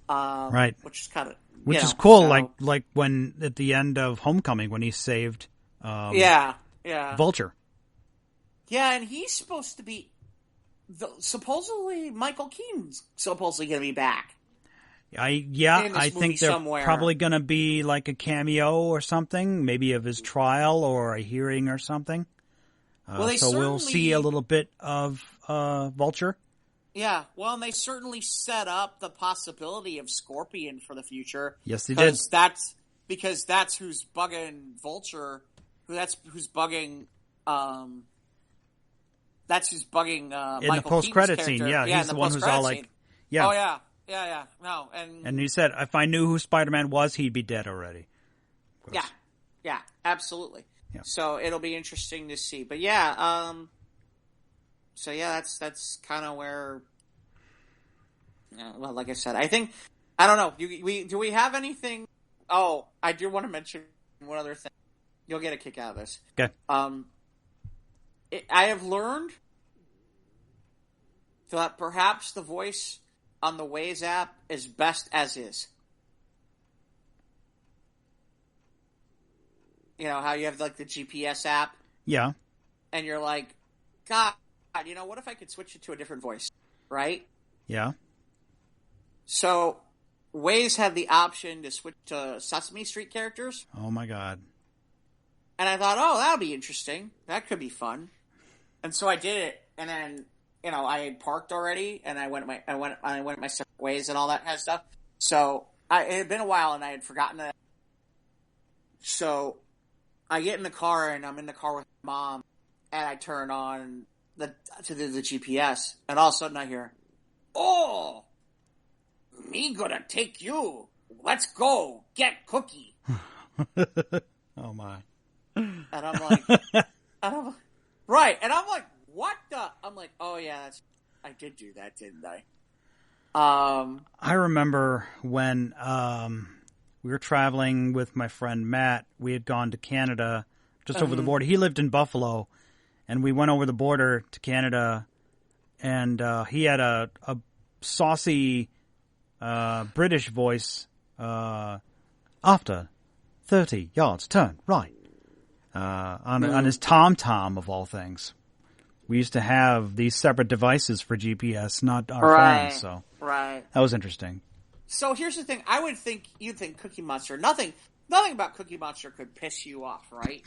Right. Which is kind of... Which is cool, so, like when, at the end of Homecoming, when he saved Vulture. Yeah, and he's supposed to be... supposedly, Michael Keaton's supposedly going to be back. I think they're probably going to be like a cameo or something, maybe of his trial or a hearing or something. So we'll see a little bit of Vulture. Yeah, well, and they certainly set up the possibility of Scorpion for the future. Yes, they did. Because that's who's bugging Vulture. That's who's bugging. That's who's bugging. In Michael the post-credit scene, he's the one who's all like, yeah. Oh yeah. No, and he said, if I knew who Spider-Man was, he'd be dead already. Yeah, absolutely. Yeah. So it'll be interesting to see, but that's kind of where. Well, like I said, I don't know. Do we have anything? Oh, I do want to mention one other thing. You'll get a kick out of this. Okay. I have learned that perhaps the voice on the Waze app is best as is. You know how you have like the GPS app? Yeah. And you're like, God, what if I could switch it to a different voice? Right? Yeah. So, Waze had the option to switch to Sesame Street characters. Oh my God. And I thought, that'll be interesting. That could be fun. And so I did it, and then, I had parked already, and I went my separate ways and all that kind of stuff. So, it had been a while, and I had forgotten that. So, I get in the car, and I'm in the car with Mom, and I turn on the GPS, and all of a sudden I hear, "Oh, me gonna take you. Let's go get Cookie." Oh my. And I'm like, right. And I'm like, what the? I'm like, oh yeah, I did do that, didn't I? I remember when we were traveling with my friend Matt. We had gone to Canada, just over the border. He lived in Buffalo, and we went over the border to Canada, and he had a saucy British voice. After 30 yards, turn right. On his TomTom, of all things. We used to have these separate devices for GPS, not our phones, so that was interesting. So here's the thing. You'd think Cookie Monster. Nothing about Cookie Monster could piss you off, right?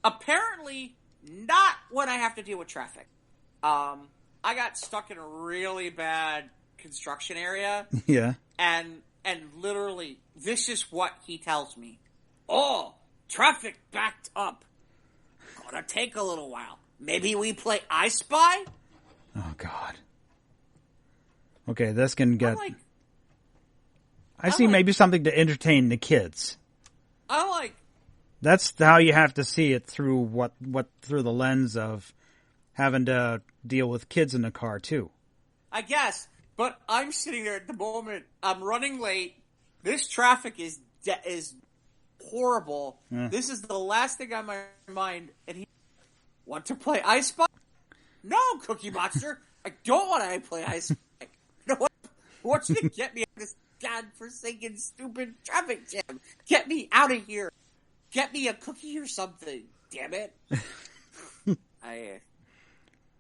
Apparently, not when I have to deal with traffic. I got stuck in a really bad construction area. Yeah. And literally, this is what he tells me. Oh, traffic backed up. Gonna take a little while. Maybe we play I Spy? Oh, God. Okay, this can get... I see maybe something to entertain the kids. That's how you have to see it through through the lens of having to deal with kids in the car, too. I guess. But I'm sitting there at the moment. I'm running late. This traffic is horrible. Yeah. This is the last thing on my mind. And he want to play I Spy? No, Cookie Monster. I don't want to play I Spy. No, I want you to get me out of this godforsaken stupid traffic jam. Get me out of here. Get me a cookie or something. Damn it.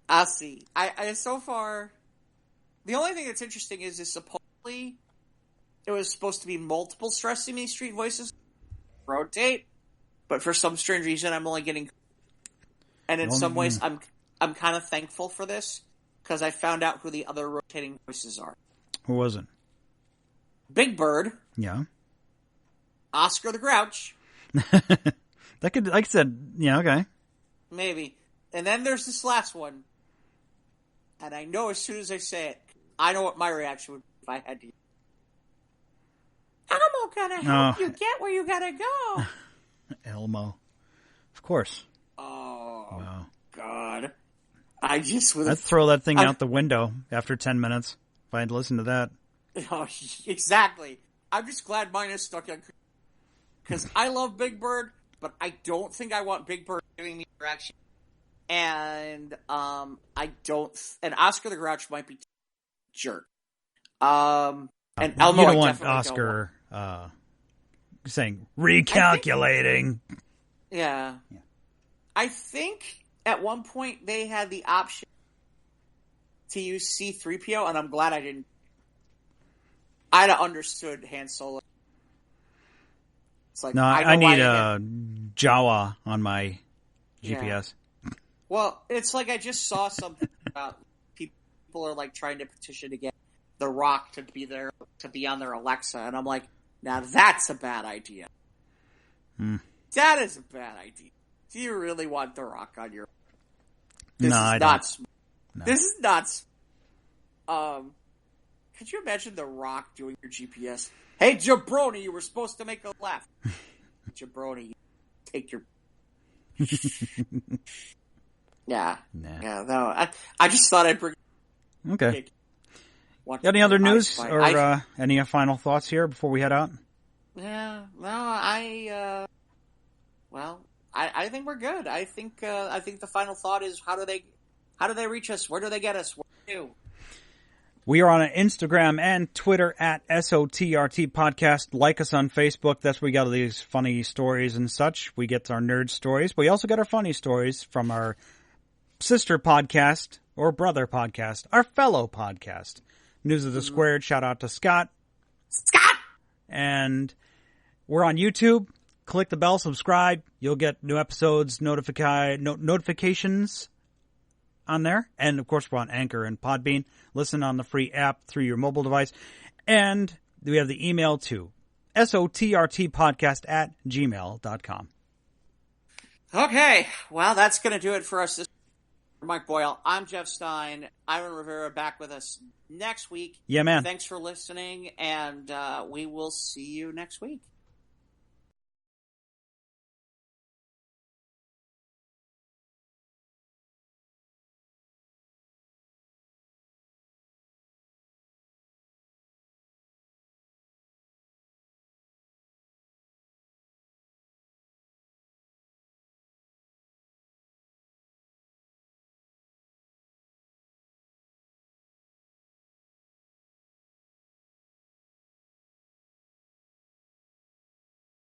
I'll see. I so far. The only thing that's interesting is supposedly it was supposed to be multiple Sesame Street voices rotate, but for some strange reason I'm only getting. And in some ways I'm kind of thankful for this because I found out who the other rotating voices are. Who was it? Big Bird. Yeah. Oscar the Grouch. That could, like I said, yeah, okay. Maybe. And then there's this last one. And I know as soon as I say it, I know what my reaction would be if I had to. Elmo gonna help you get where you gotta go. Elmo. Of course. Oh, wow. God. I'd throw that thing out the window after 10 minutes if I had to listen to that. Oh, exactly. I'm just glad mine is stuck on... Because I love Big Bird, but I don't think I want Big Bird giving me direction. And I don't... And Oscar the Grouch might be jerk. And Elmo, you don't want Oscar saying, recalculating. Yeah. I think at one point they had the option to use C-3PO, and I'm glad I didn't. I'd have understood Han Solo. It's like, no, I need a Jawa on my GPS. Yeah. Well, it's like I just saw something about people are like trying to petition to get The Rock to be there, to be on their Alexa, and I'm like, now that's a bad idea. That is a bad idea. Do you really want The Rock on your? This no, is I not. don't. No. This is not. Could you imagine The Rock doing your GPS? Hey, jabroni, you were supposed to make a left. Jabroni, take your. Yeah. Nah. Yeah. No, I just thought I'd bring. Okay. Got any other news or any final thoughts here before we head out? Yeah. No, well, I think we're good. I think the final thought is how do they reach us? Where do they get us? What do they do? We are on Instagram and Twitter at SOTRT Podcast. Like us on Facebook. That's where we got all these funny stories and such. We get our nerd stories, but we also get our funny stories from our sister podcast or brother podcast, our fellow podcast. News of the Squared. Shout out to Scott. Scott! And we're on YouTube. Click the bell, subscribe. You'll get new episodes, notifications on there. And, of course, we're on Anchor and Podbean. Listen on the free app through your mobile device. And we have the email to sotrtpodcast@gmail.com. Okay. Well, that's going to do it for us this week. For Mike Boyle, I'm Jeff Stein. Ivan Rivera back with us next week. Yeah, man. Thanks for listening, and we will see you next week.